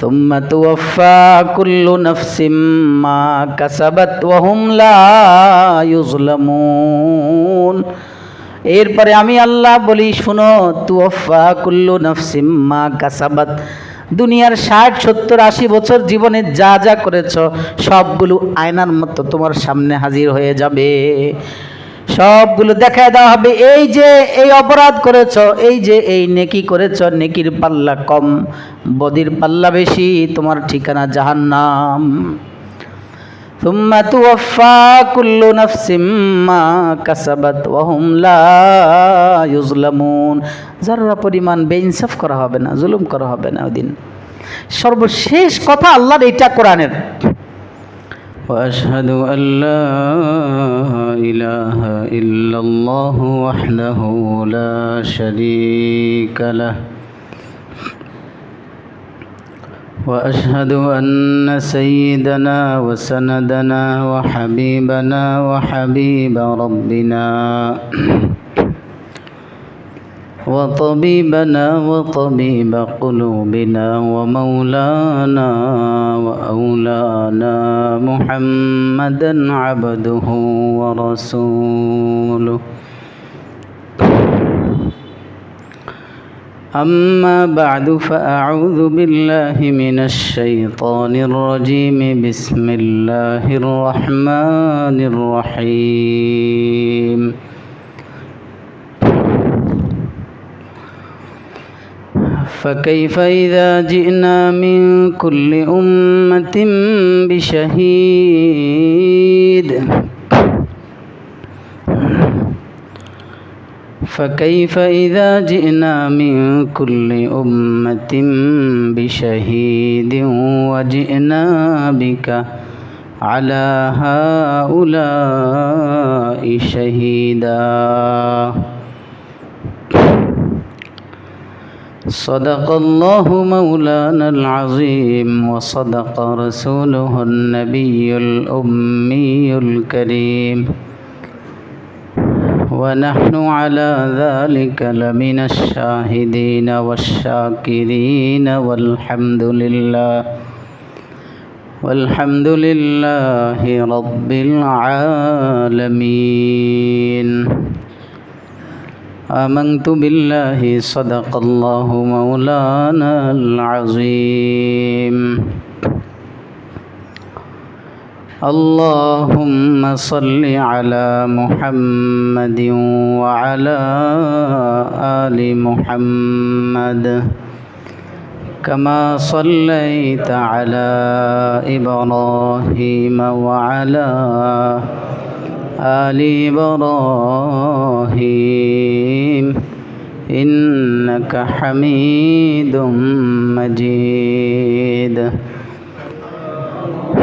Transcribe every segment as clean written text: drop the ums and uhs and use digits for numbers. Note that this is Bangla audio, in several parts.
সুম্মা তুওয়াফা কুল্লু নাফসিম মা কাসাবাত ওয়া হুম লা ইউজলামুন। এরপরে আমি আল্লাহ বলি, শুনো, তুওয়াফা কুল্লু নাফসিম মা কাসাবাত, দুনিয়ার 60, 70, 80 বছর জীবনে যা যা করেছ সবগুলো আয়নার মতো তোমার সামনে হাজির হয়ে যাবে, সবগুলো দেখায় দেওয়া হবে। এই যে এই অপরাধ করেছ, এই যে এই নেকি করেছ, নেকির পাল্লা কম, বদির পাল্লা বেশি, তোমার ঠিকানা জাহান্নাম। সুম্মা তুওয়াফা কুল্লু নাফসিম মা কাসাবাত ওয়া হুম লা ইউজলামুন। যারা পরিমাণ বেইনসাফ করা হবে না, জুলুম করা হবে না ওদিন। সর্বশেষ কথা আল্লাহর এইটা কোরআনের, وأشهد أن لا إله إلا الله وحده لا شريك له وأشهد أن سيدنا وسندنا وحبيبنا وحبيب ربنا وطبيبنا وطبيب قلوبنا ومولانا وأولانا محمدا عبده ورسوله. أما بعد فأعوذ بالله من الشيطان الرجيم. بسم الله الرحمن الرحيم. فكيف إذا جئنا من كل أمة بشهيد فكيف إذا جئنا من كل أمة بشهيد وجئنا بك على هؤلاء شهيدا. صدق الله مولانا العظيم وصدق رسوله النبي الأمي الكريم ونحن على ذلك لمن الشاهدين والشاكرين والحمد لله رب العالمين. آمنت بالله صدق الله مولانا العظيم. اللهم صل على محمد وعلى آل محمد كما صليت على إبراهيم وعلى آل إبراهيم إنك حميد مجيد.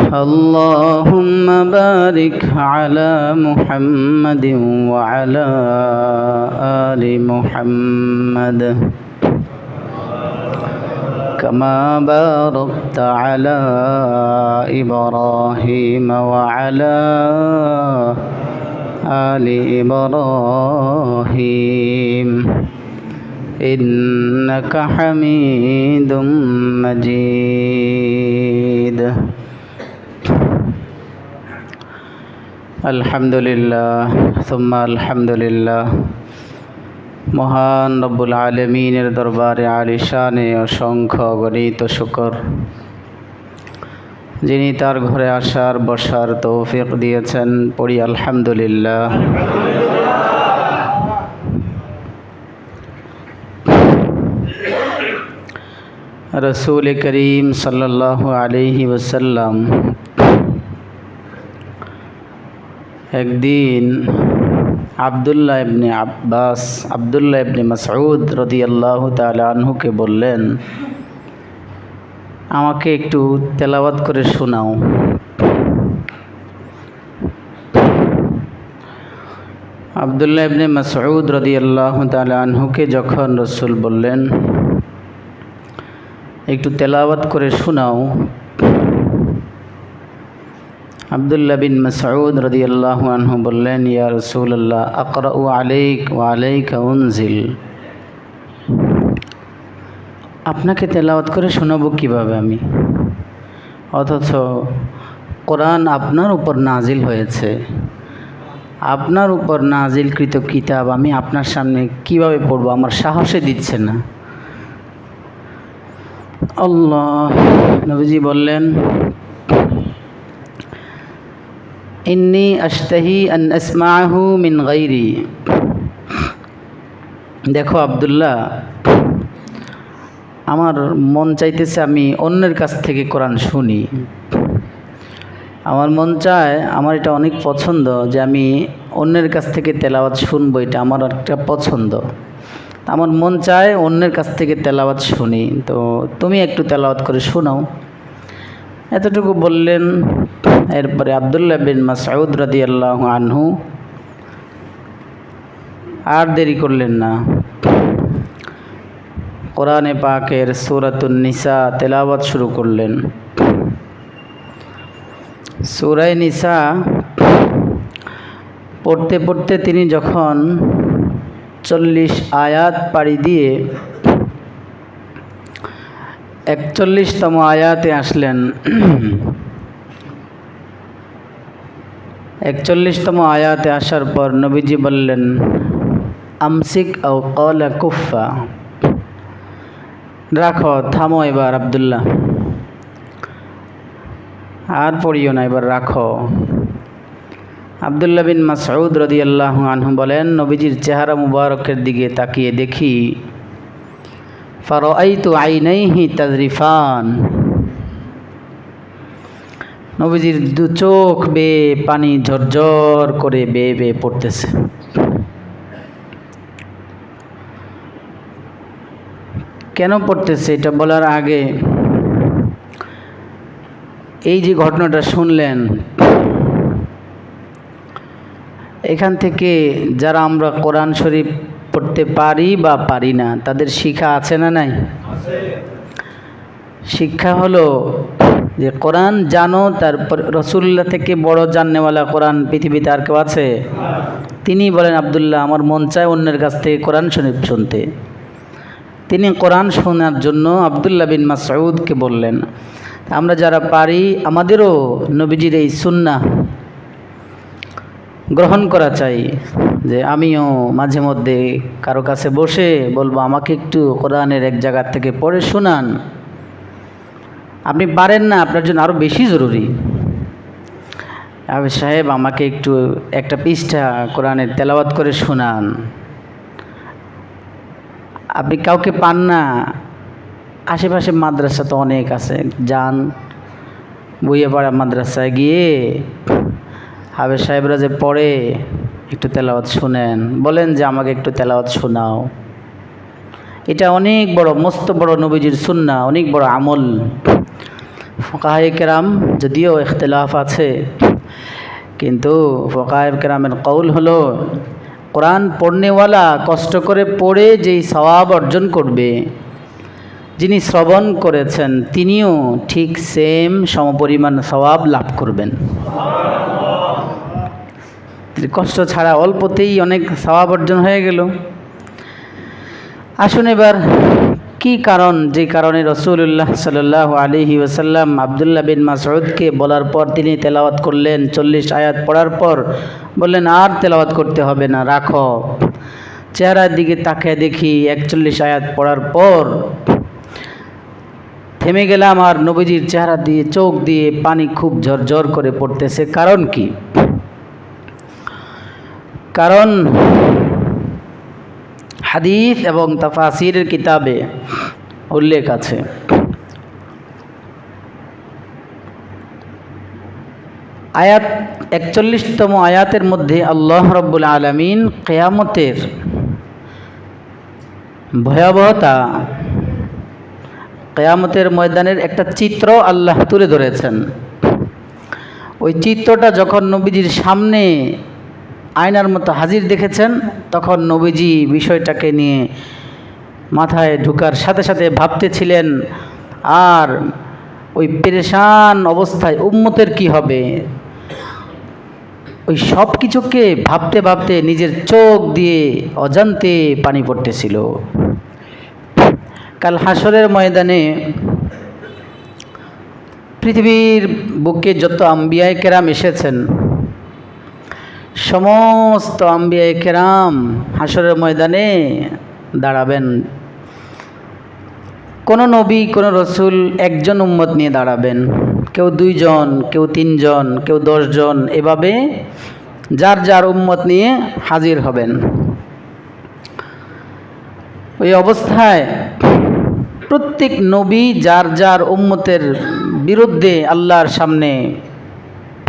اللهم بارك على محمد وعلى آل محمد كما باركت على إبراهيم وعلى آل إبراهيم إنك حميد مجيد. আলহামদুলিল্লাহ সুম্মা আলহামদুলিল্লাহ। মহান রব্বুল আলামিনের দরবারে আলিশানে অসংখ্য গণিত শুকর, যিনি তার ঘরে আসার বসার তৌফিক দিয়েছেন। পড়ি আলহামদুলিল্লাহ। রাসূল করিম সাল্লাল্লাহু আলাইহি ওয়াসাল্লাম একদিন আব্দুল্লাহ ইবনে মাসউদ রাদিয়াল্লাহু তাআলা আনহুকে বললেন, আমাকে একটু তেলাওয়াত করে শোনাও। আব্দুল্লাহ ইবনে মাসউদ রাদিয়াল্লাহু তাআলা আনহুকে যখন রাসূল বললেন একটু তেলাওয়াত করে শোনাও, আব্দুল্লাহ বিন মাসউদ রাদিয়াল্লাহু আনহু বললেন, ইয়া রাসূলুল্লাহ আকরাউ আলাইক ওয়া আলাইকা উনজিল, আপনাকে তেলাওয়াত করে শোনাবো কিভাবে আমি, অথচ কোরআন আপনার উপর নাজিল হয়েছে, আপনার উপর নাজিলকৃত কিতাব আমি আপনার সামনে কিভাবে পড়ব, আমার সাহসে দিচ্ছে না। আল্লাহ, নবীজি বললেন, ইন্নী আশতাহি আন আসমাহু মিন গায়রি। দেখো আব্দুল্লাহ, আমার মন চাইতেছে আমি অন্যের কাছ থেকে কোরআন শুনি। আমার মন চায়, আমার এটা অনেক পছন্দ যে আমি অন্যের কাছ থেকে তেলাওয়াত শুনবো, এটা আমার একটা পছন্দ। আমার মন চায় অন্যের কাছ থেকে তেলাওয়াত শুনি, তো তুমি একটু তেলাওয়াত করে শোনাও। এতটুকু বললেন। এরপরে আব্দুল্লাহ বিন মাসউদ রাদিয়াল্লাহু আনহু আর দেরি করলেন না, কোরআনে পাকের সূরাতুন নিসা তেলাওয়াত শুরু করলেন। সূরা নিসা পড়তে পড়তে তিনি যখন 40 আয়াত পাড়ি দিয়ে 41তম আয়াতে আসলেন, 41তম আয়াতে আসার পর নবীজি বললেন, আমসিক আও ক্বালা কুফা, রাখো, থামো এবার আব্দুল্লাহ, আর পড়িও না, এবার রাখো। আব্দুল্লাহ বিন মাসউদ রাদিয়াল্লাহু আনহু বলেন, নবীজির চেহারা মুবারকের দিকে তাকিয়ে দেখি, ফারাআইতু আইনাইহি তাযরিফান, নবীজির দু চোখ বেয়ে পানি ঝরঝর করে বেয়ে বেয়ে পড়তেছে। কেন পড়তেছে এটা বলার আগে এই যে ঘটনাটা শুনলেন, এখান থেকে যারা আমরা কোরআন শরীফ পড়তে পারি বা পারি না, তাদের শিক্ষা আছে না নাই? শিক্ষা হলো যে কোরআন জানো, তারপর রসুল্লাহ থেকে বড় জাননেওয়ালা কোরআন পৃথিবীতে আর কেউ আছে? তিনি বলেন, আব্দুল্লাহ, আমার মন চায় অন্যের কাছ থেকে কোরআন শরীফ শুনতে। তিনি কোরআন শোনার জন্য আব্দুল্লাহ বিন মাসউদকে বললেন। আমরা যারা পারি আমাদেরও নবীজির এই সুন্নাহ গ্রহণ করা চাই, যে আমিও মাঝে মধ্যে কারো কাছে বসে বলবো, আমাকে একটু কোরআনের এক জায়গা থেকে পড়ে শোনান। আপনি পারেন না, আপনার জন্য আরও বেশি জরুরি, সাহেব আমাকে একটু একটা পৃষ্ঠা কোরআনের তেলাওয়াত করে শোনান। আপনি কাউকে পান না, আশেপাশে মাদ্রাসা তো অনেক আছে, যান বইয়াপাড়া মাদ্রাসায় গিয়ে হাফেজ সাহেবরা যে পড়ে একটু তেলাওয়াত শুনেন, বলেন যে আমাকে একটু তেলাওয়াত শোনাও। এটা অনেক বড়, মস্ত বড় নবীজির সুন্নাহ, অনেক বড় আমল। ফুকাহায়ে কেরাম যদিও ইখতিলাফ আছে, কিন্তু ফুকাহায়ে কেরামের কৌল হলো, কোরআন পড়নেওয়ালা কষ্ট করে পড়ে যেই সওয়াব অর্জন করবে, যিনি শ্রবণ করেছেন তিনিও ঠিক সেম সমপরিমাণ সওয়াব লাভ করবেন। কষ্ট ছাড়া অল্পতেই অনেক সওয়াব অর্জন হয়ে গেল। আসুন এবার কি কারণ, যে কারণে রাসূলুল্লাহ সাল্লাল্লাহু আলাইহি ওয়াসাল্লাম আব্দুল্লাহ বিন মাসউদকে বলার পর তিনি তেলাওয়াত করলেন। 40 আয়াত পড়ার পর বললেন, আর তেলাওয়াত করতে হবে না, রাখো। চেহারার দিকে তাকিয়ে দেখি 41 আয়াত পড়ার পর থেমে গেলাম, আর নবীজির চেহারা দিয়ে চোখ দিয়ে পানি খুব ঝরঝর করে পড়তেছে। কারণ কি? কারণ হাদিস এবং তাফাসিরের কিতাবে উল্লেখ আছে, আয়াত 41তম আয়াতের মধ্যে আল্লাহ রাব্বুল আলামিন কিয়ামতের ভয়াবহতা, কিয়ামতের ময়দানের একটা চিত্র আল্লাহ তুলে ধরেছেন। ওই চিত্রটা যখন নবীজির সামনে আয়নার মতো হাজির দেখেছেন, তখন নবীজি বিষয়টাকে নিয়ে মাথায় ঢুকার সাথে সাথে ভাবতেছিলেন, আর ওই পেরেশান অবস্থায় উম্মতের কি হবে, ওই সব কিছুকে ভাবতে ভাবতে নিজের চোখ দিয়ে অজান্তে পানি পড়তেছিল। কাল হাসরের ময়দানে পৃথিবীর বুকে যত আম্বিয়ায়ে কেরাম এসেছেন, সমস্ত আম্বিয়ায়ে কেরাম হাসরের ময়দানে দাঁড়াবেন। কোনো নবী, কোনো রসুল একজন উম্মত নিয়ে দাঁড়াবেন, কেউ 2 জন, কেউ 3 জন, কেউ 10 জন, এভাবে যার যার উম্মত নিয়ে হাজির হবেন। ওই অবস্থায় প্রত্যেক নবী যার যার উম্মতের বিরুদ্ধে আল্লাহর সামনে,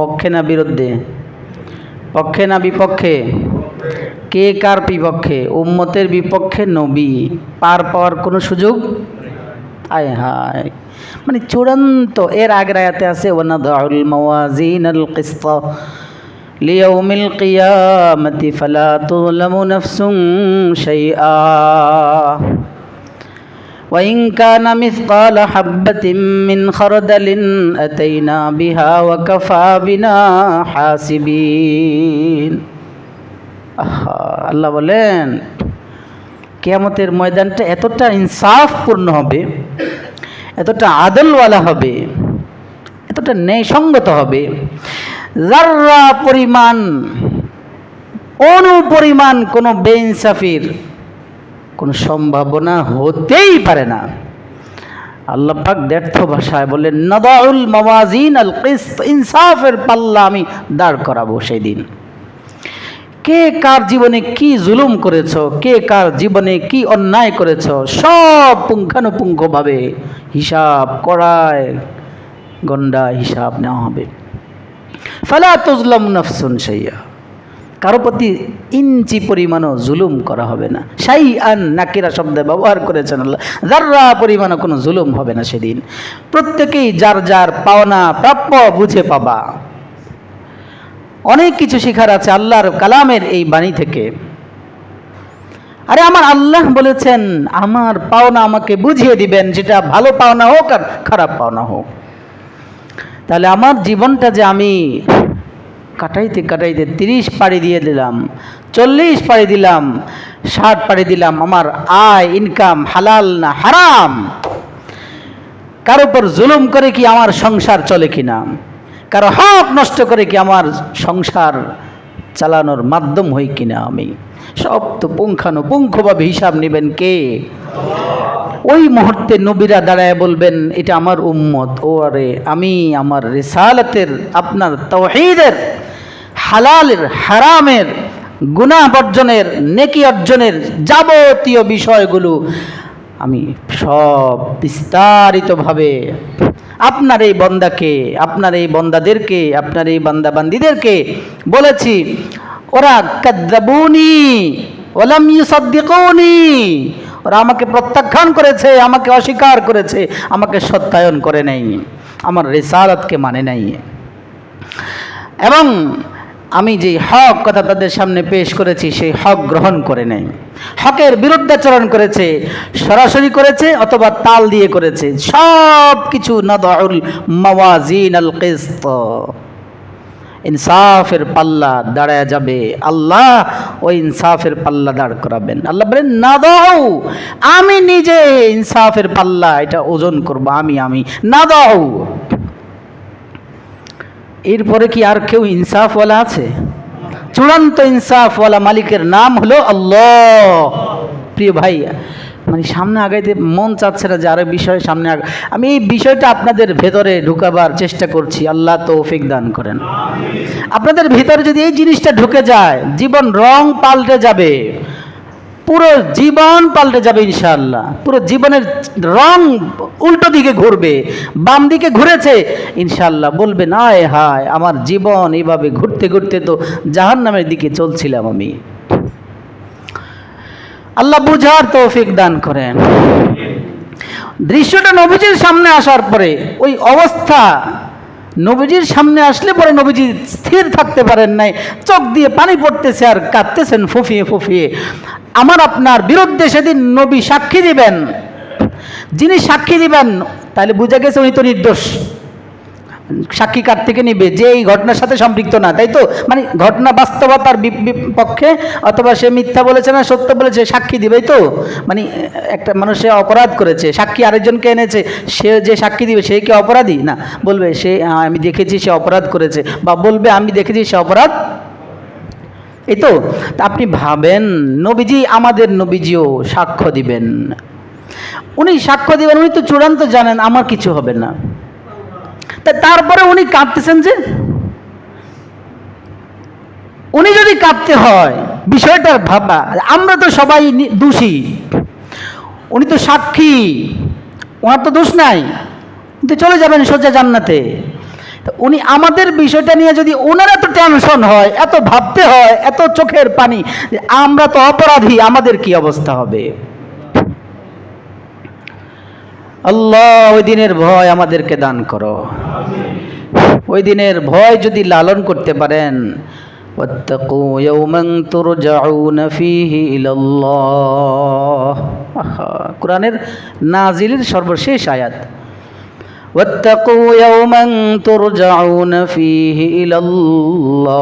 পক্ষে না বিরুদ্ধে, পক্ষে না বিপক্ষে, কে কার বিপক্ষে? উম্মতের বিপক্ষে নবী, পার পাওয়ার কোনো সুযোগ? আয় হায়, মানে চূড়ান্ত। এর আগের আয়াতে আছে ওয়ানাদাউল মাওয়াজিনাল কিসত লিয়াউমিল কিয়ামাতি ফালা তুযলামু নাফসুন শাইআ ওয়া ইন কানা মিসকালা হাববাতিন মিন খারদালিন আতাইনা বিহা ওয়া কাফা বিনা হাসিবিন। আল্লাহ বলেন কিয়ামতের ময়দানটা এতটা ইনসাফপূর্ণ হবে, এতটা আদলওয়ালা হবে, এতটা ন্যায়সঙ্গত হবে, যাররা পরিমাণ, অনুপরিমাণ কোনো বেইনসাফির কোনো সম্ভাবনা হতেই পারে না। আল্লাহ পাক ব্যর্থ ভাষায় বললেন নাদাউল মাওয়াজিন আল কিসত, ইনসাফের পাল্লা আমি দাঁড় করাবো সেই দিন। কে কার জীবনে কি জুলুম করেছ, কে কার জীবনে কি অন্যায় করেছ, সব পুঙ্খানুপুঙ্খভাবে হিসাব করায় গন্ডা হিসাব নেওয়া হবে। ফালা তুযলামু নাফসুন শাইআ, কারো প্রতি ইঞ্চি পরিমাণও জুলুম করা হবে না। শাইআন নাকিরা শব্দে ব্যবহার করেছেন আল্লাহ, যাররা পরিমাণও কোনো জুলুম হবে না সেদিন। প্রত্যেকেই যার যার পাওনা প্রাপ্য বুঝে পাবা। অনেক কিছু শেখার আছে আল্লাহর কালামের এই বাণী থেকে। আরে আমার আল্লাহ বলেছেন আমার পাওনা আমাকে বুঝিয়ে দিবেন, যেটা ভালো পাওনা হোক আর খারাপ পাওনা হোক। তাহলে আমার জীবনটা যে আমি কাটাইতে কাটাইতে 30 পাড়ি দিয়ে দিলাম, 40 পাড়ি দিলাম, 60 পাড়ি দিলাম, আমার আয় ইনকাম হালাল না হারাম, কারো উপর জুলুম করে কি আমার সংসার চলে কিনা, কারো হক নষ্ট করে কি আমার সংসার চালানোর মাধ্যম হই কিনা, আমি সব তো পুঙ্খানুপুঙ্খভাবে হিসাব নেবেন কে? ওই মুহূর্তে নবীরা দাঁড়ায় বলবেন এটা আমার উম্মত, ও আরে আমি আমার রিসালাতের, আপনার তাওহীদের, হালালের হারামের, গুনাহ বর্জনের, নেকি অর্জনের যাবতীয় বিষয়গুলো আমি সব বিস্তারিতভাবে আপনার এই বন্দাকে, আপনার এই বন্দাদেরকে, আপনার এই বান্দাবান্দীদেরকে বলেছি। ওরা কাযযাবুনি ওয়া লাম ইউসাদ্দিকুনি, ওরা আমাকে প্রত্যাখ্যান করেছে, আমাকে অস্বীকার করেছে, আমাকে সত্যায়ন করে নাই, আমার রিসালাতকে মানে নাই, এবং আমি যে হক কথা তাদের সামনে পেশ করেছি সেই হক গ্রহণ করে নেই, হকের বিরুদ্ধাচরণ করেছে, সরাসরি করেছে অথবা তাল দিয়ে করেছে, সব কিছু নাদাউল মাওয়াজিন আল কিসত, ইনসাফের পাল্লা দাঁড়ায় যাবে। আল্লাহ ওই ইনসাফের পাল্লা দাঁড় করাবেন। আল্লাহ বলেন নাদাউ, আমি নিজে ইনসাফের পাল্লা এটা ওজন করব, আমি নাদাউ। এরপরে কি আর কেউ ইনসাফওয়ালা আছে? চূড়ান্ত ইনসাফওয়ালা মালিকের নাম হলো আল্লাহ। প্রিয় ভাই, মানে সামনে আগাইতে মন চাচ্ছে না যে আরো বিষয় সামনে আমি এই বিষয়টা আপনাদের ভেতরে ঢুকাবার চেষ্টা করছি, আল্লাহ তৌফিক দান করেন। আপনাদের ভেতরে যদি এই জিনিসটা ঢুকে যায়, জীবন রং পাল্টে যাবে, পুরো জীবন পাল্টে যাবে ইনশাআল্লাহ। পুরো জীবনের রং উল্টো দিকে ঘুরবে, বাম দিকে ঘুরেছে ইনশাআল্লাহ বলবেন আয় হায় আমার জীবন এইভাবে ঘুরতে ঘুরতে তো জাহান্নামের দিকে চলছিলাম আমি। আল্লাহ বুঝার তৌফিক দান করেন। দৃশ্যটা নবীজির সামনে আসার পরে ওই অবস্থা, নবীজির সামনে আসলে পরে নবীজি স্থির থাকতে পারেন নাই, চোখ দিয়ে পানি পড়তেছে আর কাঁদতেছেন ফুফিয়ে ফুফিয়ে। আমার আপনার বিরুদ্ধে সেদিন নবী সাক্ষী দিবেন, যিনি সাক্ষী দিবেন তাহলে বুঝা গেছে উনি তো নির্দোষ, সাক্ষী কার থেকে নিবে? যে এই ঘটনার সাথে সম্পৃক্ত না, তাই তো? মানে ঘটনা বাস্তবতার বিপক্ষে, অথবা সে মিথ্যা বলেছে না সত্য বলেছে, সাক্ষী দিবেই তো। মানে একটা মানুষ সে অপরাধ করেছে, সাক্ষী আরেকজনকে এনেছে, সে যে সাক্ষী দিবে সে কি অপরাধী? না, বলবে সে আমি দেখেছি সে অপরাধ করেছে, বা বলবে আমি দেখেছি সে অপরাধ, এই তো। আপনি ভাবেন, নবীজি, আমাদের নবীজিও সাক্ষ্য দিবেন। উনি সাক্ষ্য দিবেন, উনি তো চূড়ান্ত জানেন আমার কিছু হবে না, তারপরে উনি কাঁদতেছেন যে? উনি যদি কাঁদতে হয়, বিষয়টার ভাবা, আমরা তো সবাই দোষী, উনি তো সাক্ষী, ওনার তো দোষ নাই, কিন্তু চলে যাবেন সোজা জান্নাতে। উনি আমাদের বিষয়টা নিয়ে যদি ওনার এত টেনশন হয়, এত ভাবতে হয়, এত চোখের পানি, আমরা তো অপরাধী, আমাদের কি অবস্থা হবে? আল্লাহ ওই দিনের ভয় আমাদেরকে দান করো। ওই দিনের ভয় যদি লালন করতে পারেন, ওয়াত্তাকু ইয়াওমান তুরজাউনা ফীহি ইলাল্লাহ, কোরআনের নাজিলের সর্বশেষ আয়াত, ওয়াত্তাকু ইয়াওমান তুরজাউনা ফীহি ইলাল্লাহ।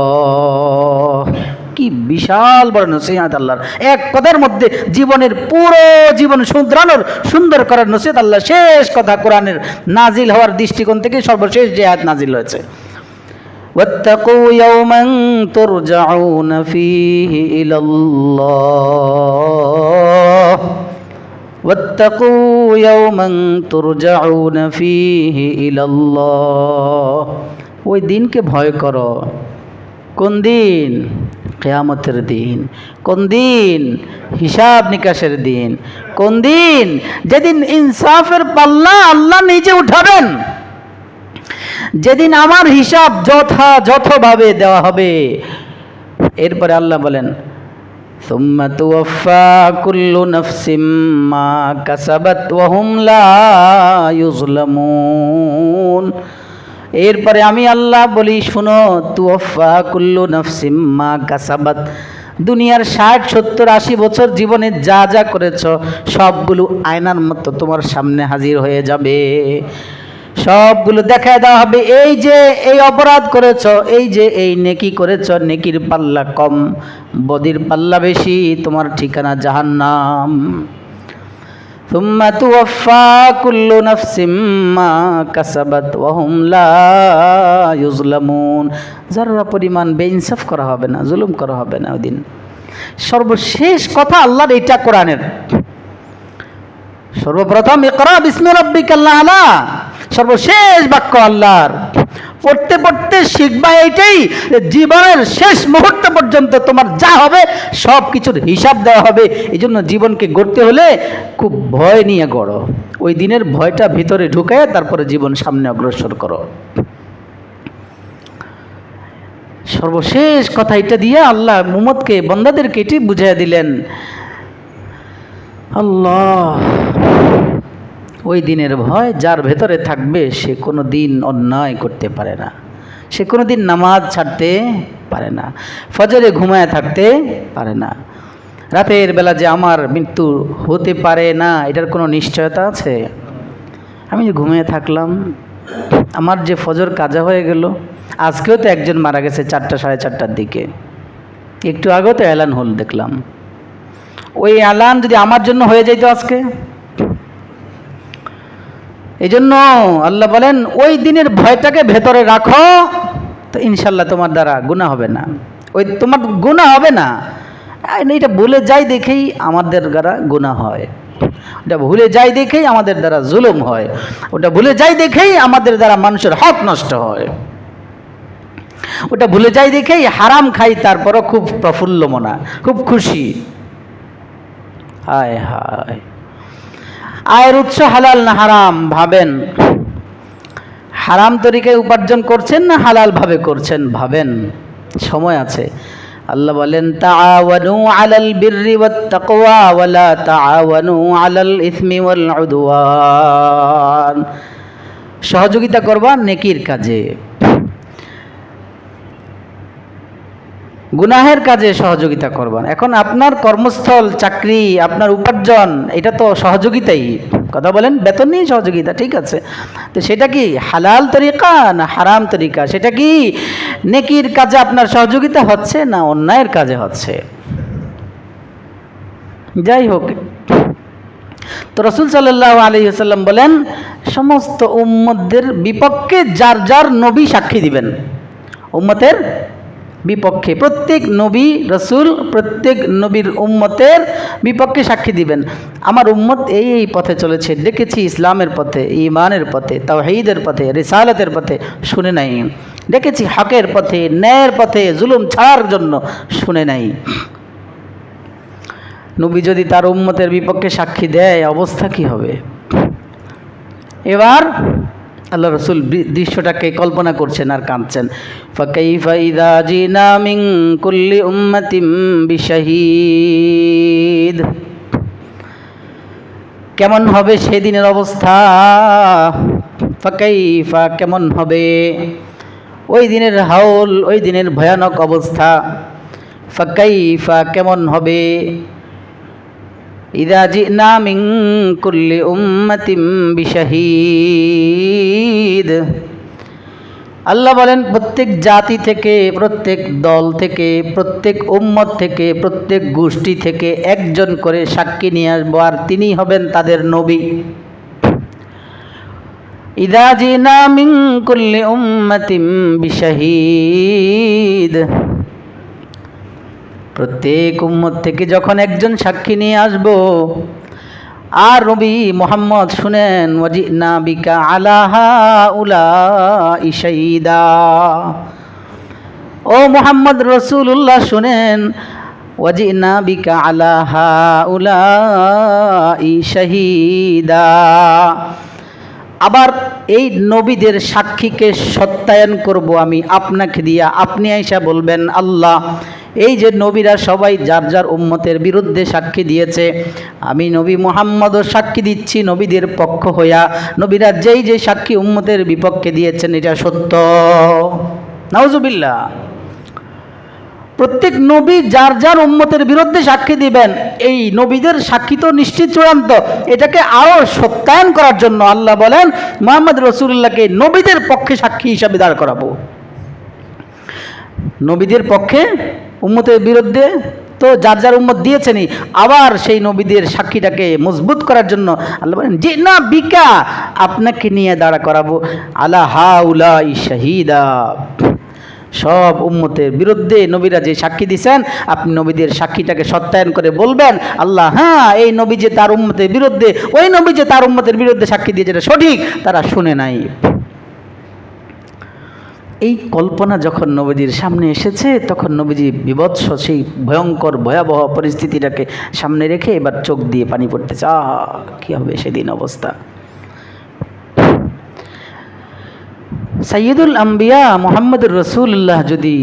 কি বিশাল বড় নসিহত আল্লাহর, এক কথার মধ্যে জীবনের পুরো জীবন শুধরানোর, সুন্দর করার নসিহত আল্লাহ শেষ কথা কোরআনের নাজিল হওয়ার দৃষ্টিকোণ থেকে সর্বশেষ যে আয়াত নাজিল হয়েছে। ওয়াত্তাকু ইয়াওমান তুরজাউনা ফীহি ইলাল্লাহ, ওয়াত্তাকু ইয়াওমান তুরজাউনা ফীহি ইলাল্লাহ। ওই দিনকে ভয় করো। কোন দিন? কিয়ামতের দিন। কোন দিন? হিসাব নিকাশের দিন। কোন দিন? যেদিন ইনসাফের পাল্লা আল্লাহ নিজে উঠাবেন, যেদিন আমার হিসাব যথাযথভাবে দেওয়া হবে। এরপরে আল্লাহ বলেন, সুম্মা তুওয়াফা কুল্লু নাফসিম মা কাসাবাত ওয়া হুম লা ইউজলামুন। এরপরে আমি আল্লাহ বলি, শুনো, তুওয়াফা কুল্লু নাফসিম মা কাসাবাত, দুনিয়ার 60, 70, 80 বছর জীবনে যা যা করেছ সবগুলো আয়নার মতো তোমার সামনে হাজির হয়ে যাবে, সবগুলো দেখায় দেওয়া হবে। এই যে এই অপরাধ করেছ, এই যে এই নেকি করেছ, নেকির পাল্লা কম, বদির পাল্লা বেশি, তোমার ঠিকানা জাহান্নাম। সুম্মা তুওয়াফা কুল্লু নাফসিম মা কাসাবাত ওয়া হুম লা ইউজলামুন। যারা পরিমাণ বেইনসাফ করা হবে না, জুলুম করা হবে না ওই দিন। সর্বশেষ কথা আল্লাহর এটা কোরআনের সর্বপ্রথম ইকরা বিসমি রাব্বিকাল আ'লা, সর্বশেষ বাক্য আল্লাহর। পড়তে পড়তে শিখবা এইটাই, জীবনের শেষ মুহূর্ত পর্যন্ত তোমার যা হবে সব কিছুর হিসাব দেওয়া হবে। এই জন্য জীবনকে গড়তে হলে খুব ভয় নিয়ে গড়ো। ওই দিনের ভয়টা ভিতরে ঢুকায় তারপরে জীবন সামনে অগ্রসর করো। সর্বশেষ কথা এটা দিয়ে আল্লাহ মুহাম্মদকে, বান্দাদেরকে এটি বুঝিয়ে দিলেন। আল্লাহ ওই দিনের ভয় যার ভেতরে থাকবে সে কোনো দিন অন্যায় করতে পারে না, সে কোনো দিন নামাজ ছাড়তে পারে না, ফজরে ঘুমায় থাকতে পারে না। রাতের বেলা যে আমার মৃত্যু হতে পারে না, এটার কোনো নিশ্চয়তা আছে? আমি যে ঘুমিয়ে থাকলাম, আমার যে ফজর কাজা হয়ে গেল। আজকেও তো একজন মারা গেছে 4টা, 4:30টার দিকে, একটু আগেও তো এলান হল দেখলাম। ওই এলান যদি আমার জন্য হয়ে যাইতো আজকে। এই জন্য আল্লাহ বলেন, ওই দিনের ভয়টাকে ভেতরে রাখো, তো ইনশাল্লাহ তোমার দ্বারা গুনাহ হবে না। ওই তোমার গুনাহ হবে না, এটা ভুলে যাই দেখেই আমাদের দ্বারা গুনাহ হয়, ওটা ভুলে যাই দেখেই আমাদের দ্বারা জুলুম হয়, ওটা ভুলে যাই দেখেই আমাদের দ্বারা মানুষের হক নষ্ট হয়, ওটা ভুলে যাই দেখেই হারাম খাই, তারপরও খুব প্রফুল্ল মনা, খুব খুশি। হায় হায়, আয়ের উৎস হালাল না হারাম ভাবেন। হারাম তরিকায় উপার্জন করছেন না হালাল ভাবে করছেন ভাবেন, সময় আছে। আল্লাহ বলেন, তাআওয়ানু আলাল বিররি ওয়াত তাকওয়া ওয়া লা তাআওয়ানু আলাল ইসমি ওয়াল উদওয়ান। সহযোগিতা করবা নেকির কাজে, গুনাহের কাজে সহযোগিতা করবেন। এখন আপনার কর্মস্থল, চাকরি, আপনার উপার্জন, এটা তো সহযোগিতাই। কথা বলেন, বেতন নিয়ে সহযোগিতা, ঠিক আছে, তো সেটা কি হালাল তরিকা না হারাম তরিকা? সেটা কি নেকির কাজে আপনার সহযোগিতা হচ্ছে না অন্যায়ের কাজে হচ্ছে? যাই হোক, তো রাসূল সাল্লাল্লাহু আলাইহি ওয়াসাল্লাম বলেন, সমস্ত উম্মতদের বিপক্ষে যার যার নবী সাক্ষী দিবেন। উম্মতের বিপক্ষে প্রত্যেক নবী রাসূল প্রত্যেক নবীর উম্মতের বিপক্ষে সাক্ষী দিবেন। আমার উম্মত এই পথে চলেছে, ডেকেছি ইসলামের পথে, ঈমানের পথে, তাওহীদের পথে, রিসালাতের পথে, শুনে নাই। ডেকেছি হকের পথে, ন্যায়ের পথে, জুলুম ছাড়ার জন্য, শুনে নাই। নবী যদি তার উম্মতের বিপক্ষে সাক্ষী দেয়, অবস্থা কি হবে? এবার আল্লাহ রসুল দৃশ্যটাকে কল্পনা করছেন আর কাঁদছেন। ফাকাইফা ইযা জিনা মিন কুল্লি উম্মাতিন বিশাহীদ, কেমন হবে সেদিনের অবস্থা? ফাকাইফা, কেমন হবে ওই দিনের হাওল, ওই দিনের ভয়ানক অবস্থা। ফাকাইফা, কেমন হবে? ইযা জিনা মিন কুল্লি উম্মাতিন বিশাহীদ, আল্লাহ বলেন প্রত্যেক জাতি থেকে, প্রত্যেক দল থেকে, প্রত্যেক উম্মত থেকে, প্রত্যেক গোষ্ঠী থেকে একজন করে সাক্ষী নিয়ে আসবো, আর তিনি হবেন তাদের নবী। ইযা জিনা মিন কুল্লি উম্মাতিন বিশাহীদ, প্রত্যেক উম্মত থেকে যখন একজন সাক্ষী নিয়ে আসব, আর নবী মুহাম্মদ শুনেন, ওয়াজিনা বিকা আলা হাউলাই শাহীদা, ও মুহাম্মদ রাসূলুল্লাহ শুনেন, ওয়াজিনা বিকা আলা হাউলাই শাহীদা। আবার এই নবীদের সাক্ষীকে সত্যায়ন করব আমি আপনাকে দিয়া। আপনি আইসা বলবেন, আল্লাহ এই যে নবীরা সবাই যার যার উম্মতের বিরুদ্ধে সাক্ষী দিয়েছে, আমি নবী মুহাম্মদও সাক্ষী দিচ্ছি নবীদের পক্ষ হইয়া, নবীরা যেই যে সাক্ষী উম্মতের বিপক্ষে দিয়েছেন এটা সত্য। নাউজুবিল্লাহ। প্রত্যেক নবী যার যার উম্মতের বিরুদ্ধে সাক্ষী দিবেন, এই নবীদের সাক্ষী তো নিশ্চিত চূড়ান্ত, এটাকে আরও সত্যায়ন করার জন্য আল্লাহ বলেন মুহাম্মদ রাসূলুল্লাহকে নবীদের পক্ষে সাক্ষী হিসাবে দাঁড় করাবো। নবীদের পক্ষে, উম্মতের বিরুদ্ধে তো যার যার উম্মত দিয়েছেনই, আবার সেই নবীদের সাক্ষীটাকে মজবুত করার জন্য আল্লাহ বলেন যে না বিকা, আপনাকে নিয়ে দাঁড়া করাবো আলা হাউলাই শাহীদা। সব উম্মতের বিরুদ্ধে নবীরা যে সাক্ষী দিয়েছেন, আপনি নবীদের সাক্ষীটাকে সত্যায়ন করে বলবেন, আল্লাহ হ্যাঁ এই নবী যে তার উম্মতের বিরুদ্ধে, ওই নবী যে তার উম্মতের বিরুদ্ধে সাক্ষী দিয়েছে এটা সঠিক, তারা শুনে নাই। এই কল্পনা যখন নবীজির সামনে এসেছে, তখন নবীজি বিভৎস সেই ভয়ঙ্কর ভয়াবহ পরিস্থিতিটাকে সামনে রেখে এবার চোখ দিয়ে পানি পড়তেছে। কি হবে সেদিন অবস্থা? সাইয়্যিদুল আম্বিয়া মুহাম্মদুর রাসূলুল্লাহ যদি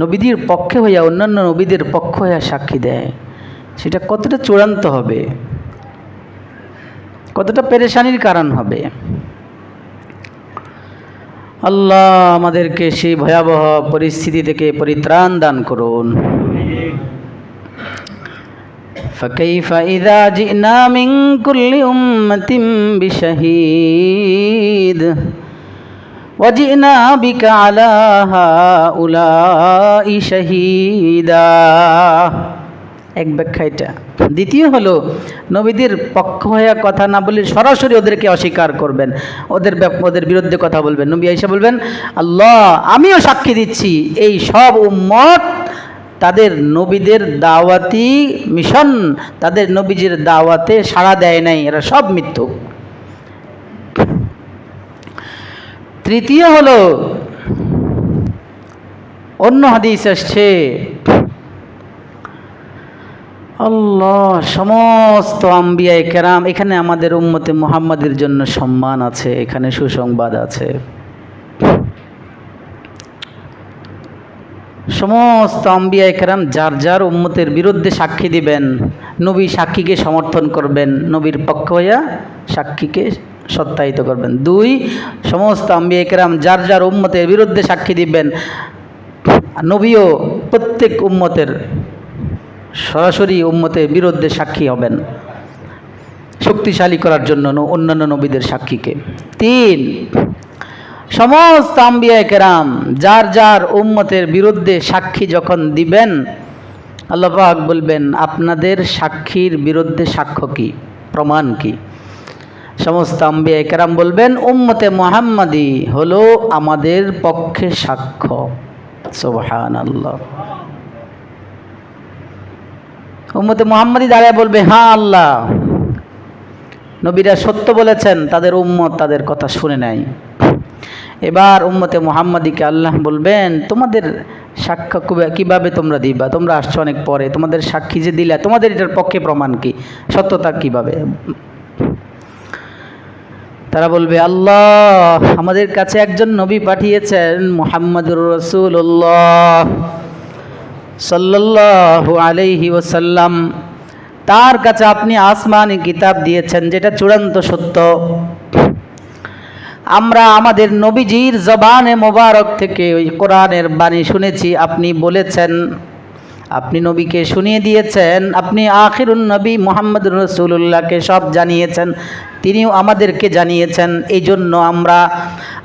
নবীদের পক্ষে হইয়া অন্যান্য নবীদের পক্ষ হইয়া সাক্ষী দেয়, সেটা কতটা চূড়ান্ত হবে, কতটা পেরেশানির কারণ হবে। আল্লাহ আমাদেরকে সেই ভয়াবহ পরিস্থিতি থেকে পরিত্রাণ দান করুন। ফাকাইফা ইযা জিনা মিন কুল্লি উম্মাতিন বিশাহীদ ওয়াজিনা বিকা আলা হাউলাই শাহীদা। এক ব্যাখ্যা এটা। দ্বিতীয় হলো, নবীদের পক্ষ হয়ে কথা না বলে সরাসরি ওদেরকে অস্বীকার করবেন, ওদের বিরুদ্ধে কথা বলবেন। নবী আয়েশা বলবেন, আল্লাহ আমিও সাক্ষী দিচ্ছি এই সব উম্মত তাদের নবীদের দাওয়াতি মিশন, তাদের নবীজির দাওয়াতে সাড়া দেয় নাই, এরা সব মিথ্যুক। তৃতীয় হলো, অন্য হাদিস আসছে, আল্লাহ সমস্ত আম্বিয়ায়ে কেরাম, এখানে আমাদের উম্মতে মুহাম্মাদের জন্য সম্মান আছে, এখানে সুসংবাদ আছে। সমস্ত আম্বিয়ায়ে কেরাম যার যার উম্মতের বিরুদ্ধে সাক্ষী দিবেন, নবী সাক্ষীকে সমর্থন করবেন, নবীর পক্ষ হইয়া সাক্ষীকে সত্যায়িত করবেন। 2, সমস্ত আম্বিয়ায়ে কেরাম যার যার উম্মতের বিরুদ্ধে সাক্ষী দিবেন, নবীও প্রত্যেক উম্মতের সরাসরি উম্মতের বিরুদ্ধে সাক্ষী হবেন। শক্তিশালী করার জন্য অন্যান্য নবীদের সাক্ষীকে। 3, সমস্ত আম্বিয়া কেরাম যার যার উম্মতের বিরুদ্ধে সাক্ষী যখন দিবেন, আল্লাহ পাক বলবেন আপনাদের সাক্ষীর বিরুদ্ধে সাক্ষ্য কি, প্রমাণ কি? সমস্ত আম্বিয়া কেরাম বলবেন উম্মতে মুহাম্মাদি হলো আমাদের পক্ষে সাক্ষ্য। সুবহানাল্লাহ। উম্মতে মুহাম্মাদি দাঁড়ায় বলবে হ্যাঁ আল্লাহ, নবীরা সত্য বলেছেন, তাদের উম্মত তাদের কথা শুনে নাই। এবার উম্মতে মুহাম্মাদিকে আল্লাহ বলবেন তোমাদের সাক্ষ্য কিভাবে তোমরা দিবা, তোমরা আসছো অনেক পরে, তোমাদের সাক্ষী যে দিলা তোমাদের এটার পক্ষে প্রমাণ কি, সত্যতা কিভাবে? তারা বলবে আল্লাহ আমাদের কাছে একজন নবী পাঠিয়েছেন মুহাম্মাদুর রাসূলুল্লাহ সাল্লাল্লাহু আলাইহি ওয়াসাল্লাম, তার কাছে আপনি আসমানি কিতাব দিয়েছেন যেটা চূড়ান্ত সত্য। আমরা আমাদের নবীজির জবানে মোবারক থেকে ওই কোরআনের বাণী শুনেছি, আপনি বলেছেন, আপনি নবীকে শুনিয়ে দিয়েছেন, আপনি আখিরুন নবী মুহাম্মদুর রাসূলুল্লাহকে সব জানিয়েছেন, তিনিও আমাদেরকে জানিয়েছেন। এই জন্য আমরা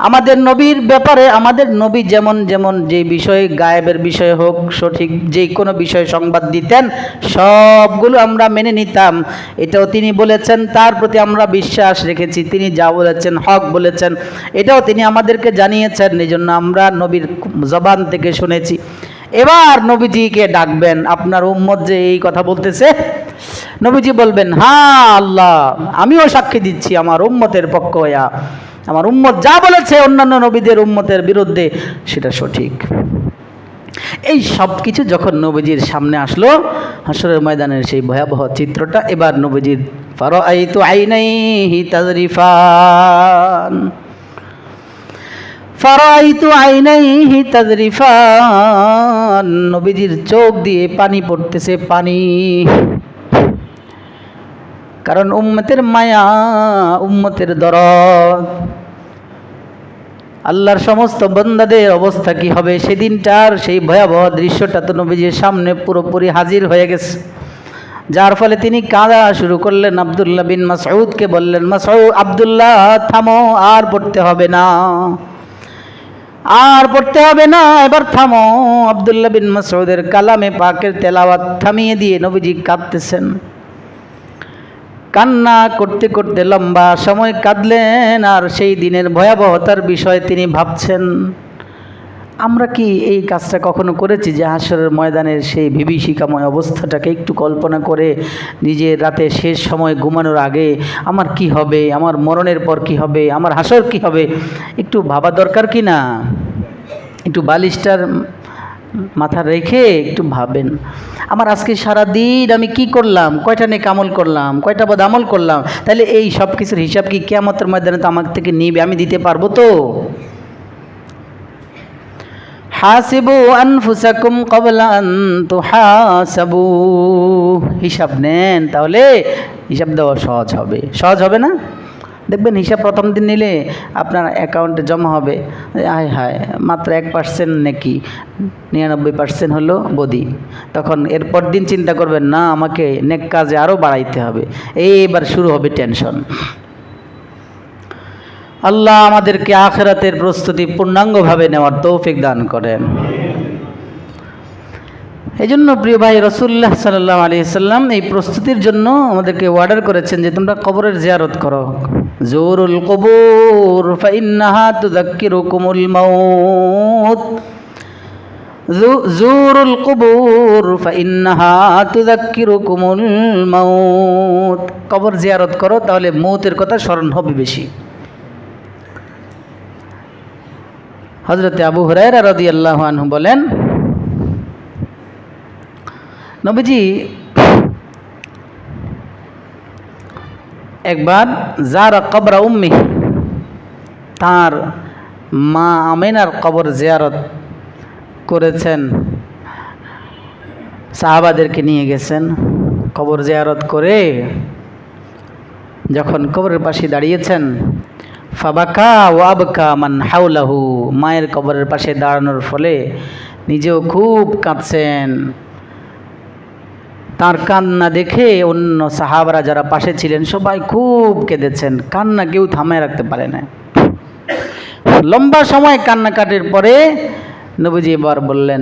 আমাদের নবীর ব্যাপারে, আমাদের নবী যেমন যেমন যে বিষয়, গায়েবের বিষয় হোক, সঠিক যে কোনো বিষয়ে সংবাদ দিতেন, সবগুলো আমরা মেনে নিতাম। এটাও তিনি বলেছেন, তার প্রতি আমরা বিশ্বাস রেখেছি, তিনি যা বলেছেন হক বলেছেন, এটাও তিনি আমাদেরকে জানিয়েছেন। এই জন্য আমরা নবীর জবান থেকে শুনেছি। এবার নবীজিকে ডাকবেন, আপনার উম্মত যে এই কথা বলতেছে, নবীজি বলবেন হ্যাঁ আল্লাহ আমিও সাক্ষী দিচ্ছি আমার উম্মতের পক্ষ হইয়া, আমার উম্মত যা বলেছে অন্যান্য নবীদের উম্মতের বিরুদ্ধে সেটা সঠিক। এই সব কিছু যখন নবীজির সামনে আসলো, হাসরের ময়দানের সেই ভয়াবহ চিত্রটা, এবার নবীজির ফারাআইতু আইনাইহি তাযরিফান, ফারাআইতু আইনাইহি তাযরিফান, নবীজির চোখ দিয়ে পানি পড়তেছে, পানি। কারণ উম্মতের মায়া, উম্মতের দরদ। আল্লাহর সমস্ত বান্দাদের অবস্থা কি হবে সেদিনটার, সেই ভয়াবহ দৃশ্যটা তো নবীজির সামনে পুরোপুরি হাজির হয়ে গেছে। যার ফলে তিনি কাঁদা শুরু করলেন। আব্দুল্লাহ বিন মাসউদকে বললেন, মাসউদ, আব্দুল্লাহ থামো, আর পড়তে হবে না, আর পড়তে হবে না, এবার থামো। আব্দুল্লাহ বিন মাসউদের কালামে পাকের তেলাওয়াত থামিয়ে দিয়ে নবীজি কাঁদতেছেন। কান্না করতে করতে লম্বা সময় কাঁদলেন, আর সেই দিনের ভয়াবহতার বিষয়ে তিনি ভাবছেন। আমরা কি এই কাজটা কখনো করেছি যে হাসরের ময়দানের সেই বিভীষিকাময় অবস্থাটাকে একটু কল্পনা করে নিজের রাতে শেষ সময় ঘুমানোর আগে আমার কি হবে, আমার মরণের পর কি হবে, আমার হাসর কি হবে, একটু ভাবা দরকার কি না? একটু বালিশটার মাথা রেখে একটু ভাবেন, আমার আজকে সারা দিন আমি কি করলাম, কয়টা নেক আমল করলাম, কয়টা বদ আমল করলাম, তাহলে এই সব কিছুর হিসাব কি কিয়ামতের ময়দানে তো আমার থেকে নিবে, আমি দিতে পারবো তো? হাসিবু আনফুসাকুম ক্বাবলা আন তুহাসাবু, হিসাব নেন, তাহলে হিসাব দেওয়া সহজ হবে। সহজ হবে না? দেখবেন হিসাব প্রথম দিন নিলে আপনার অ্যাকাউন্টে জমা হবে, হায় হায় মাত্র 1% নাকি 99% হলো বদি। তখন এরপর দিন চিন্তা করবেন, না আমাকে নেক কাজে আরও বাড়াইতে হবে। এইবার শুরু হবে টেনশন। আল্লাহ আমাদেরকে আখিরাতের প্রস্তুতি পূর্ণাঙ্গভাবে নেওয়ার তৌফিক দান করেন। এই জন্য প্রিয় ভাই, রাসূলুল্লাহ সাল্লাল্লাহু আলাইহি সাল্লাম এই প্রস্তুতির জন্য আমাদেরকে অর্ডার করেছেন যে তোমরা কবরের জিয়ারত করো। জুরুল কুবুর ফাইন্নাহা তুযাক্কিরুকুমুল মাউত, জুরুল কুবুর ফাইন্নাহা তুযাক্কিরুকুমুল মাউত, কবর জিয়ারত করো, তাহলে মৌতের কথা স্মরণ হবে বেশি। হযরত আবু হুরায়রা রাদিয়াল্লাহু আনহু বলেন, নবীজি একবার যারা কবর উম্মি, তার মা আমিনার কবর জিয়ারত করেছেন, সাহাবাদেরকে নিয়ে গেছেন। কবর জিয়ারত করে যখন কবরের পাশে দাঁড়িয়েছেন, ফাবাকা ওয়াবকা মান হাওলাহু, মায়ের কবরের পাশে দাঁড়ানোর ফলে নিজেও খুব কাঁদছেন, তার কান্না দেখে অন্য সাহাবারা যারা পাশে ছিলেন সবাই খুব কেঁদেছেন, কান্না কেউ থামায় রাখতে পারে না। লম্বা সময় কান্নাকাটির পরে নবীজি এবার বললেন,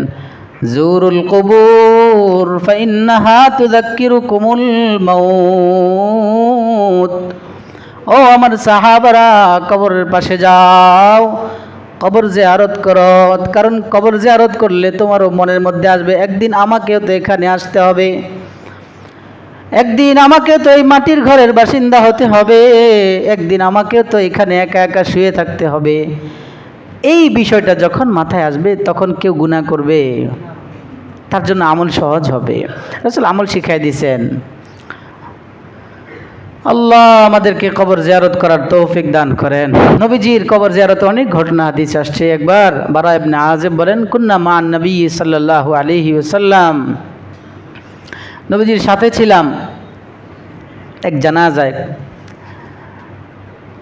জুরুল কুবুর ফাইন্নাহা তুযাক্কিরুকুমুল মাউত। ও আমার সাহাবারা, কবরের পাশে যাও, কবর জিয়ারত করো, কারণ কবর জিয়ারত করলে তোমারও মনের মধ্যে আসবে একদিন আমাকেও তো এখানে আসতে হবে, একদিন আমাকে তো এই মাটির ঘরের বাসিন্দা হতে হবে, একদিন আমাকেও তো এখানে একা একা শুয়ে থাকতে হবে। এই বিষয়টা যখন মাথায় আসবে তখন কেউ গুনাহ করবে, তার জন্য আমল সহজ হবে। রাসূল আমল শিখাই দিয়েছেন। আল্লাহ আমাদেরকে কবর জিয়ারত করার তৌফিক দান করেন। নবীজির কবর জিয়ারতে অনেক ঘটনা হাদিস আসছে। একবার বারা ইবনে আযিব বলেন, কুন্না মান নবী সাল্লাল্লাহু আলাইহি ওয়াসাল্লাম, নবীজির সাথে ছিলাম এক জানাজায়।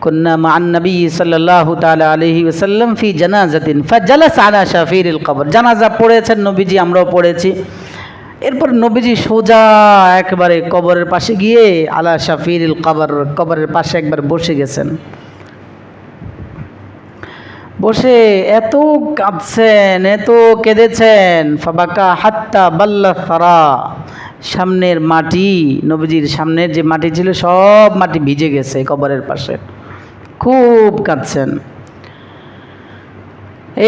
কুন্না মান নবী সাল্লাল্লাহু তাআলা আলাইহি ওয়াসাল্লাম ফি জানাজাতিন ফাজালাস আলা শাফিরিল কবর। জানাজা পড়েছেন নবীজি, আমরাও পড়েছি। এরপর নবীজি সোজা একবারে কবরের পাশে গিয়ে আলা শাফিরিল কবর, কবরের পাশে একবার বসে গেছেন। বসে এত কাঁদছেন, এত কেঁদেছেন, ফাবাকা হাত্তা বাল্লা সারা, সামনের মাটি, নবীজির সামনের যে মাটি ছিল সব মাটি ভিজে গেছে কবরের পাশে, খুব কাঁদছেন।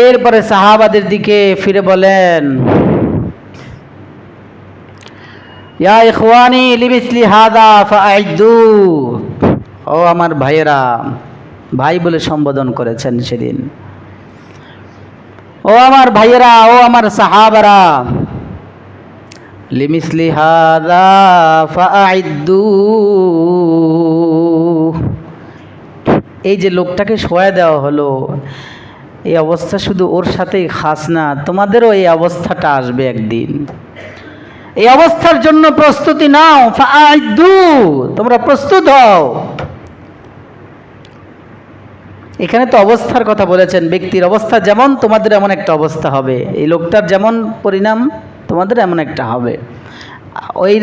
এরপরে সাহাবাদের দিকে ফিরে বলেন, ইয়া ইখওয়ানি লিমিসলি হাদা ফাআইদু। ও আমার ভাইয়েরা, ভাই বলে সম্বোধন করেছেন সেদিন। ও আমার ভাইয়েরা, ও আমার সাহাবারা, লিমিসলি হাদা ফাআইদু। এই যে লোকটাকে শোয়া দেওয়া হলো, এই অবস্থা শুধু ওর সাথেই খাস না, তোমাদেরও এই অবস্থাটা আসবে একদিন। এই অবস্থার জন্য প্রস্তুতি নাও, ফাআইদু, তোমরা প্রস্তুত হও। এখানে তো অবস্থার কথা বলেছেন, ব্যক্তির অবস্থা যেমন তোমাদের এমন একটা অবস্থা হবে, এই লোকটার যেমন পরিণাম তোমাদের এমন একটা হবে। ওই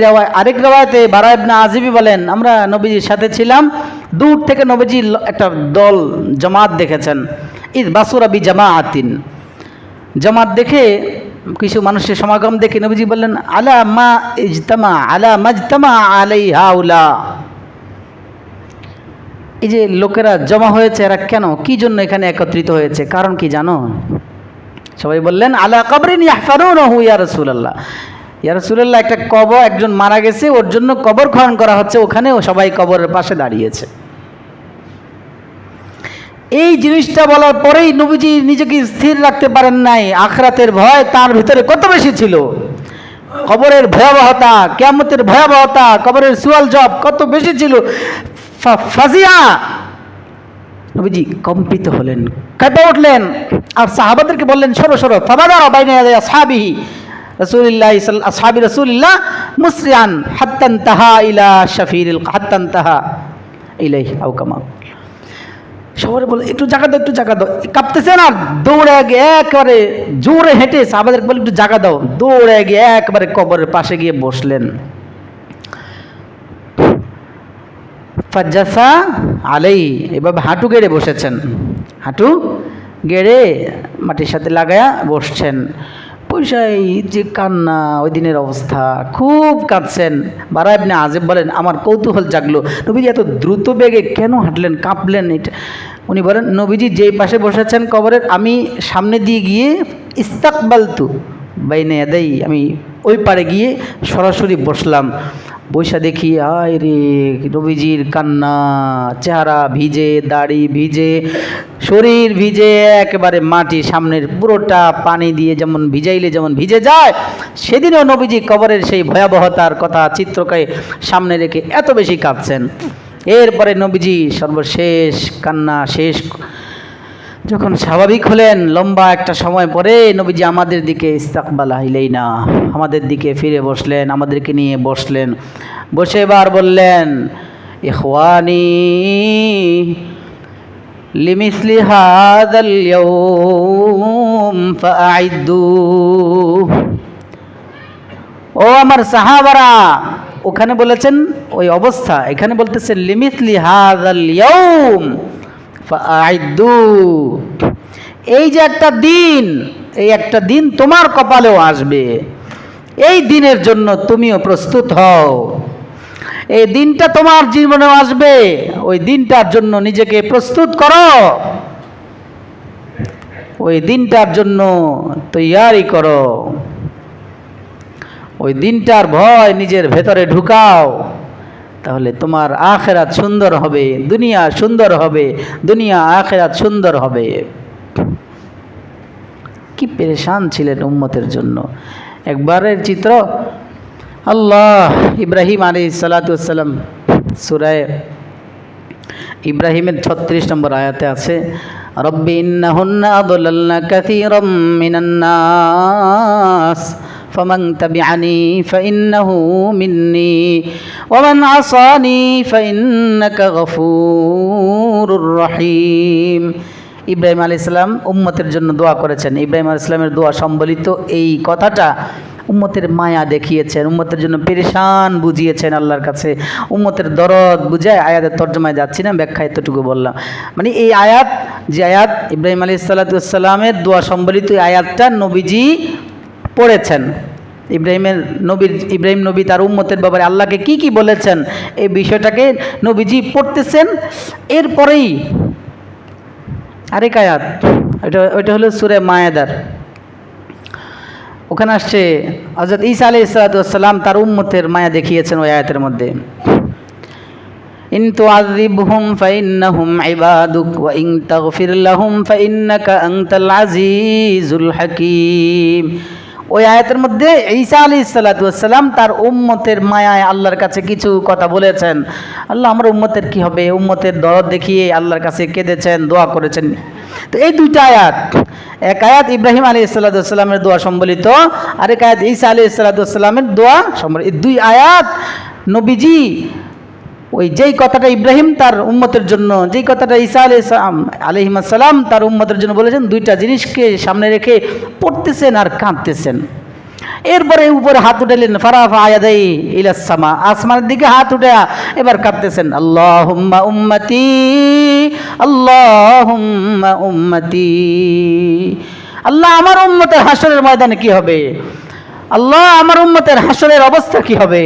আরেক রিওয়ায়াতে বারা ইবনে আযিবি বলেন, আমরা নবীজির সাথে ছিলাম, দূর থেকে নবীজি একটা দল জামাত দেখেছেন। ইদ বাসুরা বি জামাআতিন, জামাত দেখে, কিছু মানুষের সমাগম দেখে নবীজি বললেন, আলা মা ইজতামা আলা মাজতামা আলাইহা উলা। এই যে লোকেরা জমা হয়েছে, এরা কেন, কি জন্য এখানে একত্রিত হয়েছে, কারণ কি জানো? সবাই বললেন, আলা কবরিন ইয়াহফারুনহু ইয়া রাসূলুল্লাহ। ইয়া রাসূলুল্লাহ, একটা কবর, একজন মারা গেছে, ওর জন্য কবর খনন করা হচ্ছে, ওখানেও সবাই কবরের পাশে দাঁড়িয়েছে। এই জিনিসটা বলার পরেই নবীজি নিজেকে স্থির রাখতে পারেন নাই। আখিরাতের ভয় তার ভিতরে কত বেশি ছিল, কবরের ভয়াবহতা, কিয়ামতের ভয়াবহতা, কবরের সুয়াল জব কত বেশি ছিল। ফাজিয়া, নবীজি কম্পিত হলেন, কেঁপে উঠলেন, আর সাহাবাদেরকে বললেন, সরো সরো। ফাবাদারা বাইনা ইয়াদাই আসহাবিহি রাসূলুল্লাহ আসহাবি রাসূলুল্লাহ মুসরিআন হাত্তা ইনতাহা ইলা শাফিরিল, হাত্তা ইনতাহা ইলাইহি আও কামা। সবাই বলে, একটু জায়গা দাও, একটু জায়গা দাও। কাঁপতেছেন আর দৌড়ে গিয়ে একেবারে জোরে হেঁটে সাহাবাদেরকে বলে, একটু জায়গা দাও। দৌড়ে গিয়ে একবারে কবরের পাশে গিয়ে বসলেন। ফাজ্জাসা আলাই, এভাবে হাঁটু গেড়ে বসেছেন, হাঁটু গেড়ে মাটির সাথে লাগায়া বসছেন। পয়সায় যে কান্না, ওই দিনের অবস্থা, খুব কাঁদছেন। বারা ইবনে আযিব বলেন, আমার কৌতূহল জাগলো, নবীজি এত দ্রুত বেগে কেন হাঁটলেন, কাঁপলেন? এটা উনি বলেন, নবীজি যেই পাশে বসেছেন কবরের, আমি সামনে দিয়ে গিয়ে ইস্তাকবালতু বাইনা ইয়াদাই, আমি ওই পারে গিয়ে সরাসরি বসলাম। বৈশা দেখি, আয় রে, নবীজির কান্না, চেহারা ভিজে, দাড়ি ভিজে, শরীর ভিজে, একেবারে মাটি, সামনের পুরোটা পানি দিয়ে যেমন ভিজাইলে যেমন ভিজে যায়, সেদিনও নবীজি কবরের সেই ভয়াবহতার কথা চিত্রকে সামনে রেখে এত বেশি কাঁদছেন। এরপরে নবীজি সর্বশেষ কান্না শেষ যখন স্বাভাবিক হলেন, লম্বা একটা সময় পরে নবীজি আমাদের দিকে ইস্তাকবালা ইলাইনা, আমাদের দিকে ফিরে বসলেন, আমাদেরকে নিয়ে বসলেন। বসে এবার বললেন, ইখওয়ানি লিমিসলি হাদাল ইয়াউম ফাআইদু। ও আমার সাহাবারা, ওখানে বলেছেন ওই অবস্থা, এখানে বলতেছেন লিমিথলি হাযাল ইয়াউম ফাআইদু। এই যে একটা দিন, এই একটা দিন তোমার কপালেও আসবে, এই দিনের জন্য তুমিও প্রস্তুত হও। এই দিনটা তোমার জীবনেও আসবে, ওই দিনটার জন্য নিজেকে প্রস্তুত করো, ওই দিনটার জন্য তৈয়ারি করো, ওই দিনটার ভয় নিজের ভেতরে ঢুকাও, তাহলে তোমার আখিরাত সুন্দর হবে, দুনিয়া সুন্দর হবে, দুনিয়া আখিরাত সুন্দর হবে। কি পেরেশান ছিলেন উম্মতের জন্য। একবারের চিত্র, আল্লাহ ইব্রাহিম আলাইহিস সালাতু ওয়াস সালাম, সূরা ইব্রাহিমের 36 নম্বর আয়াতে আছে, রব্বি ইন্নাহুন্না আদলালনা কাসীরাম মিনান নাস ফামান তাবিআনি ফাইন্নাহু মিন্নি ওয়া মান আসানি ফাইন্নাকা গফুরুর রহিম। ইব্রাহিম আলাইহিস সালাম উম্মতের জন্য দোয়া করেছেন। ইব্রাহিম আলাইহিস সালামের দোয়া সম্বলিত এই কথাটা উম্মতের মায়া দেখিয়েছেন, উম্মতের জন্য পেরেশান বুঝিয়েছেন আল্লাহর কাছে, উম্মতের দরদ বুঝায়। আয়াতের তর্জমায় যাচ্ছি না, ব্যাখ্যা এতটুকু বললাম। মানে এই আয়াত, যে আয়াত ইব্রাহিম আলাইহিস সালামের দোয়া সম্বলিত এই আয়াতটা নবীজি পড়েছেন। ইব্রাহিম নবী তার উম্মতের ব্যাপারে আল্লাহকে কি কি বলেছেন, এই বিষয়টাকে নবীজি পড়তেছেন। এরপরেই আরেক আয়াত, ওইটা হলো সূরা মায়েদার, ওখানে আসছে হযরত ঈসা আলাইহিস সালাম তার উম্মতের মায়া দেখিয়েছেন ওই আয়াতের মধ্যে, ইন তুআযিবহুম ফাইন্নাহুম ইবাদুক ওয়া ইন তাগফির লাহুম ফাইন্নাকা আনতাল আজিজুল হাকীম। ওই আয়াতের মধ্যে ঈসা আলাইহিস সালাম তার উম্মতের মায়ায় আল্লাহর কাছে কিছু কথা বলেছেন। আল্লাহ আমার উম্মতের কি হবে, উম্মতের দরদ দেখিয়ে আল্লাহর কাছে কেঁদেছেন, দোয়া করেছেন। তো এই দুইটা আয়াত, এক আয়াত ইব্রাহিম আলাইহিস সালামের দোয়া সম্বলিত, আরেক আয়াত ঈসা আলাইহিস সালামের দোয়া সম্বলিত। এই দুই আয়াত নবীজি ওই যেই কথাটা ইব্রাহিম তার উম্মতের জন্য, যেই কথাটা ঈসা আলাইহিস সালাম তার উম্মতের জন্য বলেছেন, দুইটা জিনিসকে সামনে রেখে পড়তেছেন আর কাঁদতেছেন। এরপরে উপরে হাত উঠালেন, ফারাফা ইয়াদাই ইলাস সামা, আসমানের দিকে হাত উঠে এবার কাঁদতেছেন, আল্লাহুম্মা উম্মতি আল্লাহুম্মা উম্মতি। আল্লাহ আমার উম্মতের হাসরের ময়দানে কি হবে, আল্লাহ আমার উম্মতের হাসরের অবস্থা কি হবে,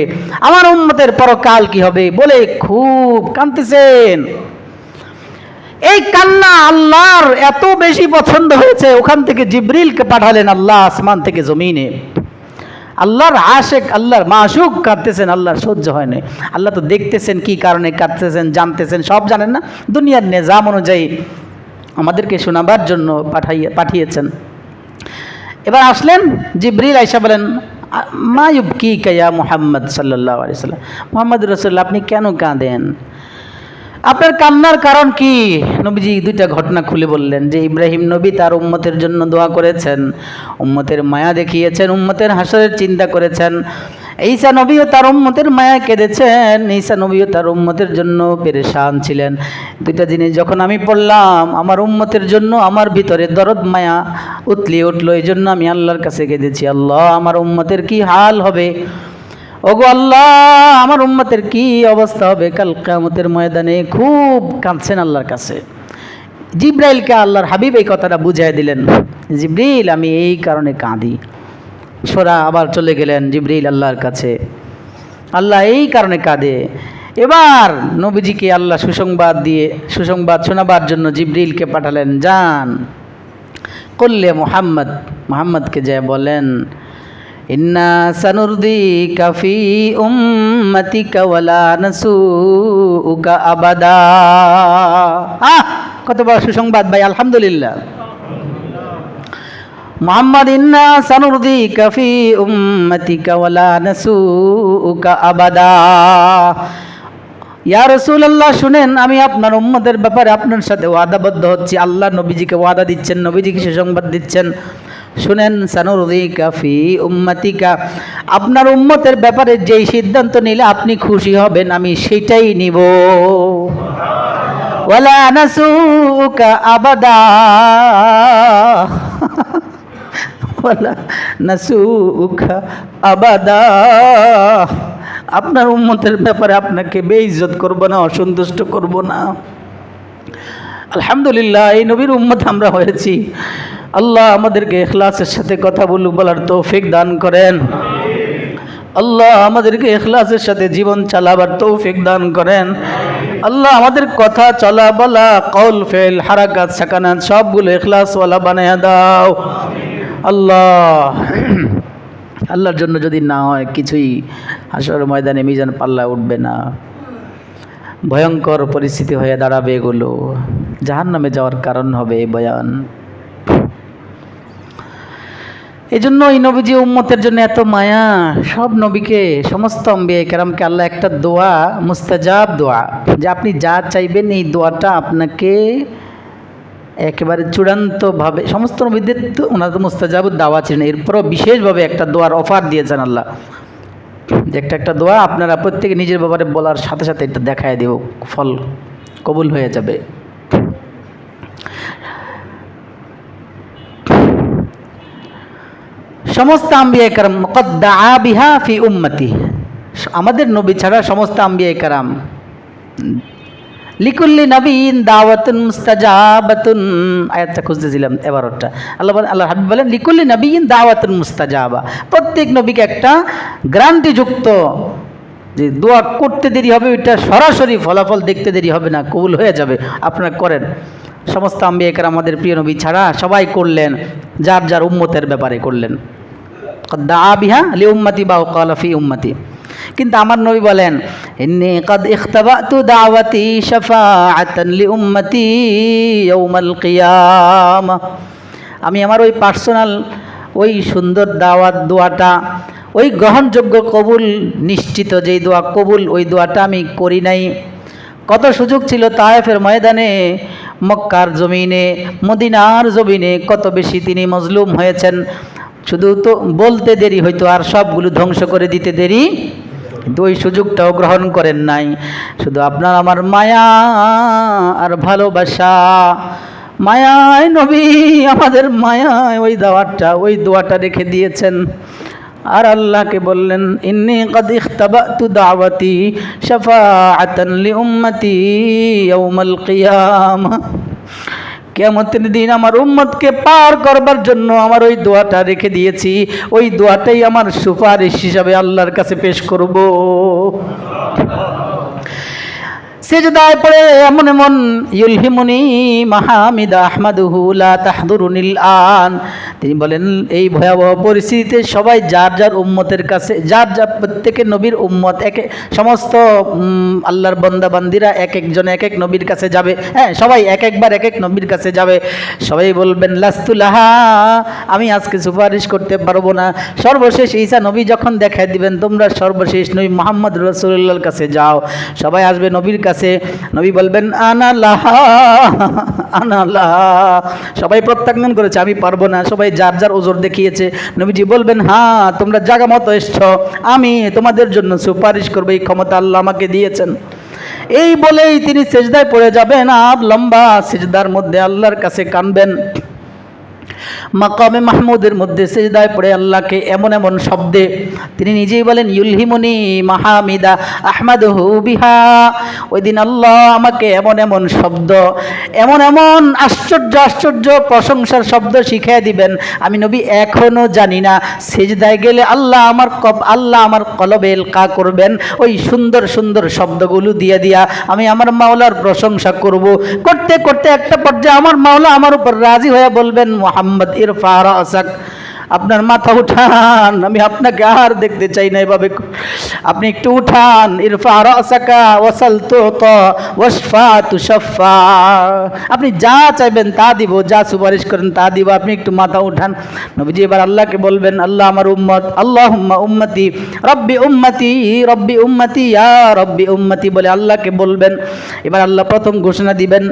আমার উম্মতের পরকাল কি হবে বলে খুব কাঁদতেছেন। এই কান্না আল্লাহর এত বেশি পছন্দ হয়েছে, ওখান থেকে জিবরিলকে পাঠালেন আল্লাহ আসমান থেকে জমিনে। আল্লাহর আশেক, আল্লাহর মাশুক কাঁদতেছেন, আল্লাহর সহ্য হয় না। আল্লাহ তো দেখতেছেন কি কারণে কাঁদতেছেন, জানতেছেন, সব জানেন না। দুনিয়ার নিজাম অনুযায়ী আমাদেরকে শোনাবার জন্য পাঠিয়েছেন। এবার আসলেন জিবরিল, আয়েশা বলেন, মা ইউবকিকা ইয়া মুহাম্মদ সাল্লাল্লাহু আলাইহি ওয়াসাল্লাম, মুহাম্মদ রাসূলুল্লাহ আপনি কেন কাঁদেন, আপনার কান্নার কারণ কি? নবীজি দুইটা ঘটনা খুলে বললেন যে ইব্রাহিম নবী তার উম্মতের জন্য দোয়া করেছেন, উম্মতের মায়া দেখিয়েছেন, উম্মতের হাসরের চিন্তা করেছেন। ঈসা নবীও তার উম্মতের মায়া কেঁদেছেন, ঈসা নবীও তার উম্মতের জন্য পেরেশান ছিলেন। দুইটা জিনিস যখন আমি পড়লাম, আমার উম্মতের জন্য আমার ভিতরে দরদ মায়া উতলিয়ে উঠলো, এই জন্য আমি আল্লাহর কাছে কেঁদেছি, আল্লাহ আমার উম্মতের কি হাল হবে, ওগো আল্লাহ আমার উম্মতের কি অবস্থা হবে কাল কিয়ামতের ময়দানে। খুব কাঁদছেন আল্লাহর কাছে। জিবরাইলকে আল্লাহর হাবিব এই কথাটা বুঝিয়ে দিলেন, জিবরিল আমি এই কারণে কাঁদি। সোরা আবার চলে গেলেন জিবরিল আল্লাহর কাছে, আল্লাহ এই কারণে কাঁদে। এবার নবীজিকে আল্লাহ সুসংবাদ শোনাবার জন্য জিবরিলকে পাঠালেন, যান করলে মুহাম্মদকে যায় বলেন, ইন্না সানুরদিকা ফি উম্মাতিকা ওয়ালা নাসুকা আবাদা। কত বড় সুসংবাদ ভাই, আলহামদুলিল্লাহ। মুহাম্মদ, ইন্না সানুরদিকা ফি উম্মাতিকা ওয়ালা নাসুকা আবাদা। ইয়া রাসূলুল্লাহ শুনেন, আমি আপনার উম্মতের ব্যাপারে আপনার সাথে ওয়াদাবদ্ধ হচ্ছি। আল্লাহ নবীজিকে ওয়াদা দিচ্ছেন, নবীজিকে সুসংবাদ দিচ্ছেন। শুনেন, সানুরদিকা ফি উম্মাতিকা, আপনার উম্মতের ব্যাপারে যেই সিদ্ধান্ত নিলে আপনি খুশি হবেন আমি সেটাই নিব। ওয়ালা নাসুকা আবাদা, ওয়ালা নাসুকা আবাদা। আপনার উম্মতের ব্যাপারে আপনাকে বেইজ্জত করব না, অসন্তুষ্ট করব না। আলহামদুলিল্লাহ, এই নবীর উম্মত আমরা হয়েছি। আল্লাহ আমাদেরকে ইখলাসের সাথে কথা বলার তৌফিক দান করেন। আল্লাহ আমাদেরকে ইখলাসের সাথে জীবন চালাবার তৌফিক দান করেন। আল্লাহ আমাদের কথা চলা বলা, কওল ফেল, হারাকাত সাকানাত সবগুলো ইখলাসওয়ালা বানায়া দাও। আল্লাহ আল্লাহর জন্য যদি না হয় কিছুই হাসর ময়দানে মিজান পাল্লা উঠবে না, ভয়ঙ্কর পরিস্থিতি হয়ে দাঁড়াবে। এগুলো জাহান্নামে যাওয়ার কারণ হবে এই বয়ান। এই জন্য এই নবীজি উম্মতের জন্য এত মায়া। সব নবীকে, সমস্ত আম্বিয়া কেরামকে আল্লাহ একটা দোয়া, মুস্তাজাব দোয়া, যে আপনি যা চাইবেন এই দোয়াটা আপনাকে একেবারে চূড়ান্তভাবে, সমস্ত নবীদের তো ওনার তো মুস্তাজাবুদ দাওয়া ছিলেন, এরপরও বিশেষভাবে একটা দোয়ার অফার দিয়েছেন আল্লাহ, যে একটা দোয়া আপনারা প্রত্যেকে নিজের ব্যাপারে বলার সাথে সাথে এটা দেখায় দেব, ফল কবুল হয়ে যাবে। সমস্ত আম্বিয়া কেরাম ক্বাদ দাআ বিহা ফি উম্মতি, আমাদের নবী ছাড়া সমস্ত আম্বিয়া কেরাম, লিকুল্লি নবীন দাওয়াতুন মুস্তাজাবাতুন, আয়াতটা খুঁজতেছিলাম এবারটা। আল্লাহ হাবিব বলেন লিকুল্লি নবীন দাওয়াতুন মুস্তাজাবা, প্রত্যেক নবীকে একটা গ্যারান্টিযুক্ত যে দোয়া করতে দেরি হবে, ওইটা সরাসরি ফলাফল দেখতে দেরি হবে না, কবুল হয়ে যাবে, আপনারা করেন। সমস্ত আম্বিয়া কেরাম আমাদের প্রিয় নবী ছাড়া সবাই করলেন, যার যার উম্মতের ব্যাপারে করলেন। ক্বাদ দাআ বিহা লি উম্মতি বা ক্বালা ফি উম্মতি। কিন্তু আমার নবী বলেন ইন্নী ক্বাদ ইখতাবাতু দাওয়াতি শাফাআতান লি উম্মতি ইয়াউমাল কিয়ামা, আমি আমার ওই পার্সোনাল, ওই সুন্দর দাওয়াত দোয়াটা, ওই গ্রহণযোগ্য কবুল নিশ্চিত যেই দোয়া কবুল, ওই দোয়াটা আমি করি নাই। কত সুযোগ ছিল তায়েফের ময়দানে, মক্কার জমিনে, মদিনার জমিনে, কত বেশি তিনি মজলুম হয়েছেন। শুধু তো বলতে দেরি হয়তো, আর সবগুলো ধ্বংস করে দিতে দেরি, কিন্তু ওই সুযোগটাও গ্রহণ করেন নাই। শুধু আপনার আমার মায়া আর ভালোবাসা, মায়ায় নবী আমাদের মায়ায় ওই দোয়াটা রেখে দিয়েছেন। আর আল্লাহকে বললেন ইন্নী ক্বাদ ইখতাবাতু দাওয়াতি শাফাআতান লি উম্মতি ইয়াউমাল কিয়ামা, কিয়ামতের দিন আমার উম্মতকে পার করবার জন্য আমার ওই দোয়াটা রেখে দিয়েছি, ওই দোয়াটাই আমার সুপারিশ হিসাবে আল্লাহর কাছে পেশ করব। সিজদায় পড়ে এমন এমন ইউলহিমুনি মাহামিদা আহমাদুহু লা তাহদুরুনিল আন, তিনি বলেন এই ভয়াবহ পরিস্থিতিতে সবাই যার যার উম্মতের কাছে, যার যার প্রত্যেকের নবীর উম্মত, সমস্ত আল্লাহর বান্দা বান্দিরা এক একজন এক এক নবীর কাছে যাবে। হ্যাঁ, সবাই এক একবার এক এক নবীর কাছে যাবে। সবাই বলবেন লাস্তুলাহা, আমি আজকে সুপারিশ করতে পারবো না। সর্বশেষ ঈসা নবী যখন দেখায় দিবেন তোমরা সর্বশেষ নবী মুহাম্মদ রাসূলুল্লাহর কাছে যাও, সবাই আসবে নবীর কাছে। নবী বলবেন আনা লাহা আনা লাহা, সবাই প্রত্যাখ্যান করেছে, আমি পারবো না, সবাই যার যার ওজর দেখিয়েছে। নবীজি বলবেন হ্যাঁ তোমরা জায়গা মতো এসছো, আমি তোমাদের জন্য সুপারিশ করবো, এই ক্ষমতা আল্লাহ আমাকে দিয়েছেন। এই বলেই তিনি সিজদায় পড়ে যাবেন, আর লম্বা সিজদার মধ্যে আল্লাহর কাছে কাঁদবেন। মাকামে মাহমুদের মধ্যে সিজদায় পড়ে আল্লাহকে এমন এমন শব্দে, তিনি নিজেই বলেন ইউলহিমুনি মাহামিদা আহমাদুহু বিহা, ওই দিন আল্লাহ আমাকে এমন এমন শব্দ, এমন এমন আশ্চর্য আশ্চর্য প্রশংসার শব্দ শিখিয়ে দিবেন, আমি নবী এখনও জানি না। সিজদায় গেলে আল্লাহ আমার কলবে এলকা করবেন, ওই সুন্দর সুন্দর শব্দগুলো দিয়ে দিয়া আমি আমার মাওলার প্রশংসা করব। করতে করতে একটা পর্যায়ে আমার মাওলা আমার উপর রাজি হয়ে বলবেন মুহাম্মদ ইরফা রাসাক, আপনার মাথা উঠান, আমি আপনাকে আর দেখতে চাই না এভাবে, আপনি একটু উঠান। ইরফা রাসাকা ওয়াসাল তুতা ওয়াশফা তুশফা, আপনি যা চাইবেন তা দিব, যা সুপারিশ করেন তা দিব, আপনি একটু মাথা উঠান। নবীজি এবার আল্লাহকে বলবেন আল্লাহ আমার উম্মত, আল্লাহুম্মা উম্মতি রব্বি উম্মতি রব্বি উম্মতি ইয়া রব্বি উম্মতি বলে আল্লাহকে বলবেন। এবার আল্লাহ প্রথম ঘোষণা দিবেন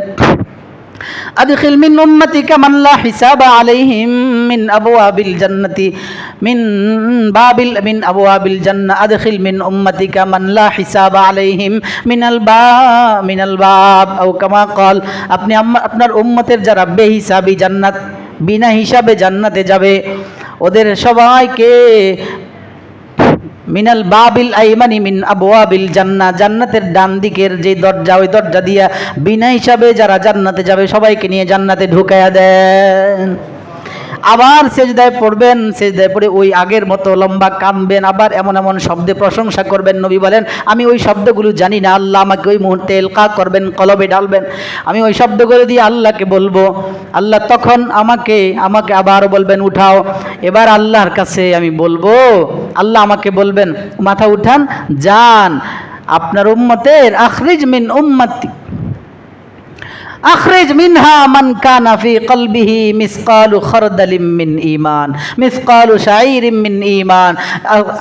আদখিল মিন উম্মতিকা মান লা হিসাবা আলাইহিম মিন আবওয়াবিল জান্নাতি মিন আবওয়াবিল জান্নাহ, আদখিল মিন উম্মতিকা মান লা হিসাবা আলাইহিম মিনাল বাব আও কামা ক্বাল, আপনি আপনার উম্মতের যারা বেহিসাবি জান্নাত, বিনা হিসাবে জান্নাতে যাবে, ওদের সবাইকে মিনাল বাবিল আইমানি মিন আবওয়াবিল জান্নাহ, জান্নাতের ডান দিকের যে দরজা, ওই দরজা দিয়া বিনা হিসাবে যারা জান্নাতে যাবে সবাইকে নিয়ে জান্নাতে ঢুকাইয়া দেন। আবার সেজদায় পড়বেন, সেজদায় পড়ে ওই আগের মতো লম্বা কাঁদবেন, আবার এমন এমন শব্দে প্রশংসা করবেন। নবী বলেন আমি ওই শব্দগুলো জানি না, আল্লাহ আমাকে ওই মুহূর্তে এলকা করবেন, কলবে ডালবেন, আমি ওই শব্দগুলো দিয়ে আল্লাহকে বলবো। আল্লাহ তখন আমাকে আবার বলবেন উঠাও, এবার আল্লাহর কাছে আমি বলবো, আল্লাহ আমাকে বলবেন মাথা উঠান, যান আপনার উম্মতের আখরিজ মিন উম্মতি আখরিজ মিনহা মান কানা ফি কলবিহি মিসকালু খারদালিম মিন ঈমান, মিসকালু শাঈরিম মিন ঈমান,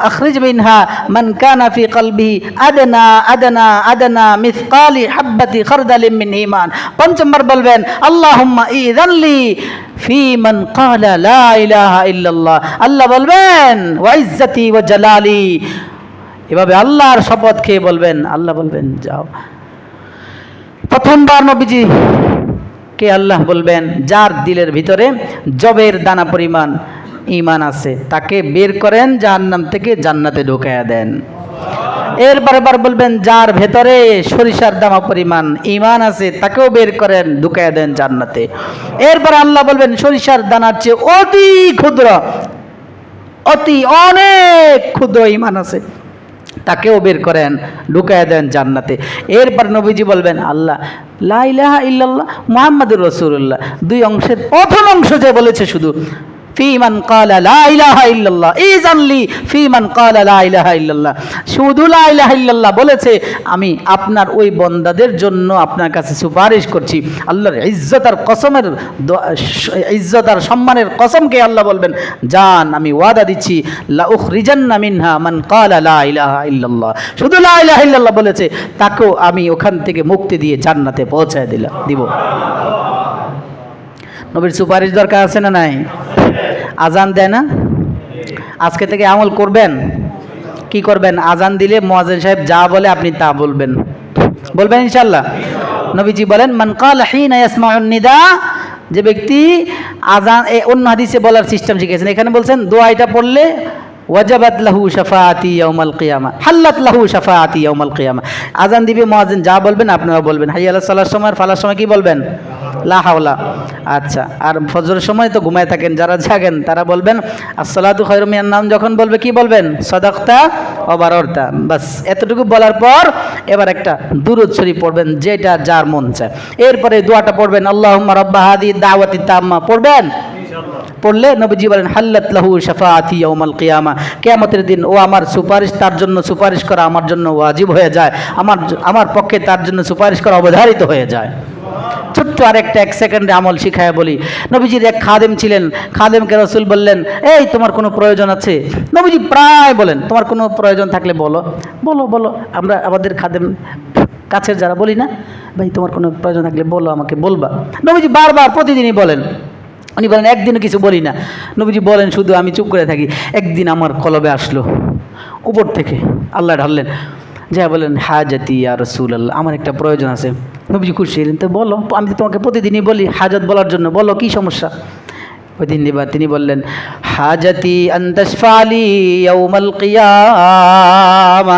আখরিজ মিনহা মান কানা ফি কলবিহি আদনা আদনা আদনা মিসকালি হাব্বাতি খারদালিম মিন ঈমান। পঞ্চমবার বলবেন আল্লাহুম্মা ইযানলি ফি মান ক্বালা লা ইলাহা ইল্লাল্লাহ, আল্লাহ বলবেন ওয়া ইজ্জতি ওয়া জালালি, এভাবে আল্লাহর শপথ খেয়ে বলবেন, আল্লাহ বলবেন যাও। প্রথমবার নবীজি কে আল্লাহ বলবেন যার দিলের ভিতরে জবের দানা পরিমাণ ঈমান আছে, তাকে বের করেন জাহান্নাম থেকে, জান্নাতে ঢুকাইয়া দেন। এরপরে বার বলবেন যার ভেতরে সরিষার দানা পরিমাণ ঈমান আছে, তাকেও বের করেন, ঢুকাইয়া দেন জান্নাতে। এরপর আল্লাহ বলবেন সরিষার দানার চেয়ে অতি ক্ষুদ্র, অনেক ক্ষুদ্র ঈমান আছে, তাকেও বের করেন, ঢুকাইয়া দেন জান্নাতে। এরপর নবীজি বলবেন আল্লাহ লা ইলাহা ইল্লাল্লাহ মুহাম্মাদুর রাসূলুল্লাহ, দুই অংশের প্রথম অংশ যে বলেছে শুধু ফি মান ক্বালা লা ইলাহা ইল্লাল্লাহ, ইযানলি ফি মান ক্বালা লা ইলাহা ইল্লাল্লাহ, শুধু লা ইলাহা ইল্লাল্লাহ বলেছে, আমি আপনার ওই বান্দাদের জন্য আপনার কাছে সুপারিশ করছি। আল্লাহর ইজ্জত আর কসমের, ইজ্জত আর সম্মানের কসমকে আল্লাহ বলবেন যান আমি ওয়াদা দিচ্ছি লা উখরিজান্না মিনহা মান ক্বালা লা ইলাহা ইল্লাল্লাহ, শুধু লা ইলাহা ইল্লাল্লাহ বলেছে তাকেও আমি ওখান থেকে মুক্তি দিয়ে জান্নাতে পৌঁছায় দিব। নবীর সুপারিশ দরকার আছে না নাই? আজান দেয় না, আজকে থেকে আমল করবেন। কি করবেন? আজান দিলে মুয়াজ্জিন সাহেব যা বলে আপনি তা বলবেন, বলবেন ইনশাআল্লাহ। নবীজি বলেন মান ক্বালা হিনা ইয়াসমাউন নিদা, যে ব্যক্তি আজান, অন্য হাদিসে বলার সিস্টেম শিখেছেন, এখানে বলছেন দোয়া এটা পড়লে ওয়াজাবাত লাহু শাফাআতি ইয়াউমাল কিয়ামা, হাল্লাত লাহু শাফাআতি ইয়াউমাল কিয়ামা। আজান দিবে মুয়াজ্জিন যা বলবেন আপনারা বলবেন, হাইয়া আলাস সালার সময় আর ফালার সময় কি বলবেন? লা হাওলা। আচ্ছা, আর ফজরের সময় তো ঘুমায় থাকেন, যারা জাগেন তারা বলবেন আসসালাতু খায়রুম মিনান নাওম। যখন বলবে কি বলবেন? সাদাকতা ওয়া বারারতা। বাস এতটুকু বলার পর এবার একটা দুরূদ শরীফ পড়বেন, যেটা যার মন চায়। এরপরে দোয়াটা পড়বেন আল্লাহুম্মা রাব্বা হাযিহি দাওয়াতি তাম্মা, পড়বেন। পড়লে নবীজি বলেন হাল্লাত লাহু শাফাআতি ইয়াউমাল কিয়ামা, কিয়ামতের দিন ও আমার সুপারিশ, তার জন্য সুপারিশ করা আমার জন্য ওয়াজিব হয়ে যায়, আমার পক্ষে তার জন্য সুপারিশ করা অবধারিত হয়ে যায়। ছোট্ট আরেকটা 1 সেকেন্ডে আমল শিখায় বলি। নবীজির এক খাদেম ছিলেন, খাদেমকে রাসূল বললেন এই তোমার কোনো প্রয়োজন আছে? নবীজি প্রায় বলেন তোমার কোনো প্রয়োজন থাকলে বলো বলো বলো। আমরা আমাদের খাদেম কাছের যারা বলি না, ভাই তোমার কোনো প্রয়োজন থাকলে বলো, আমাকে বলবা। নবীজি বারবার প্রতিদিনই বলেন। উনি বলেন একদিনও কিছু বলি না। নবীজি বলেন শুধু আমি চুপ করে থাকি। একদিন আমার কলবে আসলো উপর থেকে, আল্লাহ ঢাললেন, যা বলেন হাজাতি ইয়া রাসূলুল্লাহ, আমার একটা প্রয়োজন আছে। নবীজি খুশি হলেন, তো বলো, আমি তো তোমাকে প্রতিদিনই বলি হাজত বলার জন্য, বলো কি সমস্যা। ওই দিন এবার তিনি বললেন হাজাতি আন তাশফালি ইয়াউমাল কিয়ামা,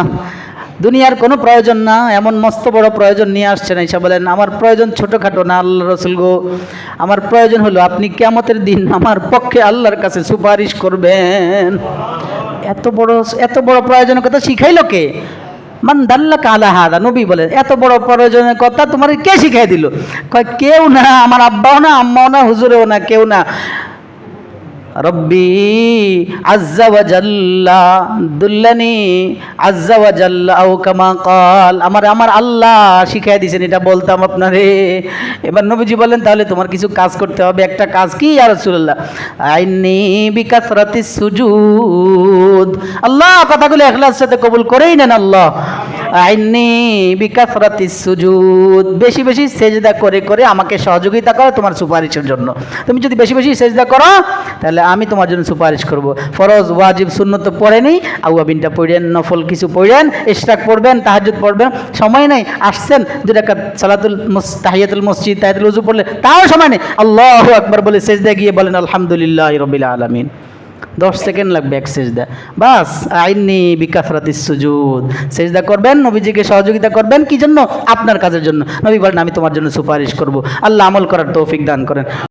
দুনিয়ার কোনো প্রয়োজন না, এমন মস্ত বড় প্রয়োজন নিয়ে আসছেন। এসে বলেন আমার প্রয়োজন ছোটোখাটো না আল্লাহ রসুল গো, আমার প্রয়োজন হলো আপনি কিয়ামতের দিন আমার পক্ষে আল্লাহর কাছে সুপারিশ করবেন। এত বড় প্রয়োজনের কথা শিখাইল কে? মান দাল্লাকা আলা হাদা, নবী বলেন এত বড় প্রয়োজনের কথা তোমার কে শিখাই দিল? কয় কেউ না, আমার আব্বাও না, আম্মাও না, হুজুরেও না, কেউ না। রব্বি আজ্জা ওয়া জাল্লা দুল্লানি আজ্জা ওয়া জাল্লা আও কামা ক্বাল, আমার আল্লাহ শিখাই দিয়েছেন এটা বলতাম আপনারে। এবার নবীজি বলেন তাহলে তোমার কিছু কাজ করতে হবে। একটা কাজ কি ইয়া রাসূলুল্লাহ? আইনি বিকাসরাতিস সুজুদ, আল্লাহ কথাগুলো ইখলাসের সাথে কবুল করেই নেন আল্লাহ। আইনি বিকাসরাতিস সুজুদ, বেশি বেশি সেজদা করে করে আমাকে সহযোগিতা করো তোমার সুপারিশের জন্য। তুমি যদি বেশি বেশি সেজদা করো তাহলে আমি তোমার জন্য সুপারিশ করব। ফরজ ওয়াজিব সুন্নত তো পড়েনি, আউয়াবিনটা পড়েন, নফল কিছু পড়েন, ইশরাক পড়বেন, তাহাজ্জুদ পড়বেন, সময় নেই। আসছেন 2 রাকাত সালাতুল তাহিয়াতুল মসজিদ, তাহিয়াতুল ওযু পড়লে তাও সময় নেই। আল্লাহু আকবার বলে সেজদায় গিয়ে বলেন আলহামদুলিল্লাহি রাব্বিল আলামিন। 10 সেকেন্ড লাগবে এক সেজদা, বাস। আইনি বিকাসরাতিস সুজুদ, সেজদা করবেন, নবীজিকে সহযোগিতা করবেন, কি জন্য? আপনার কাজের জন্য। নবী বলেন আমি তোমার জন্য সুপারিশ করব। আল্লাহ আমল করার তৌফিক দান করেন।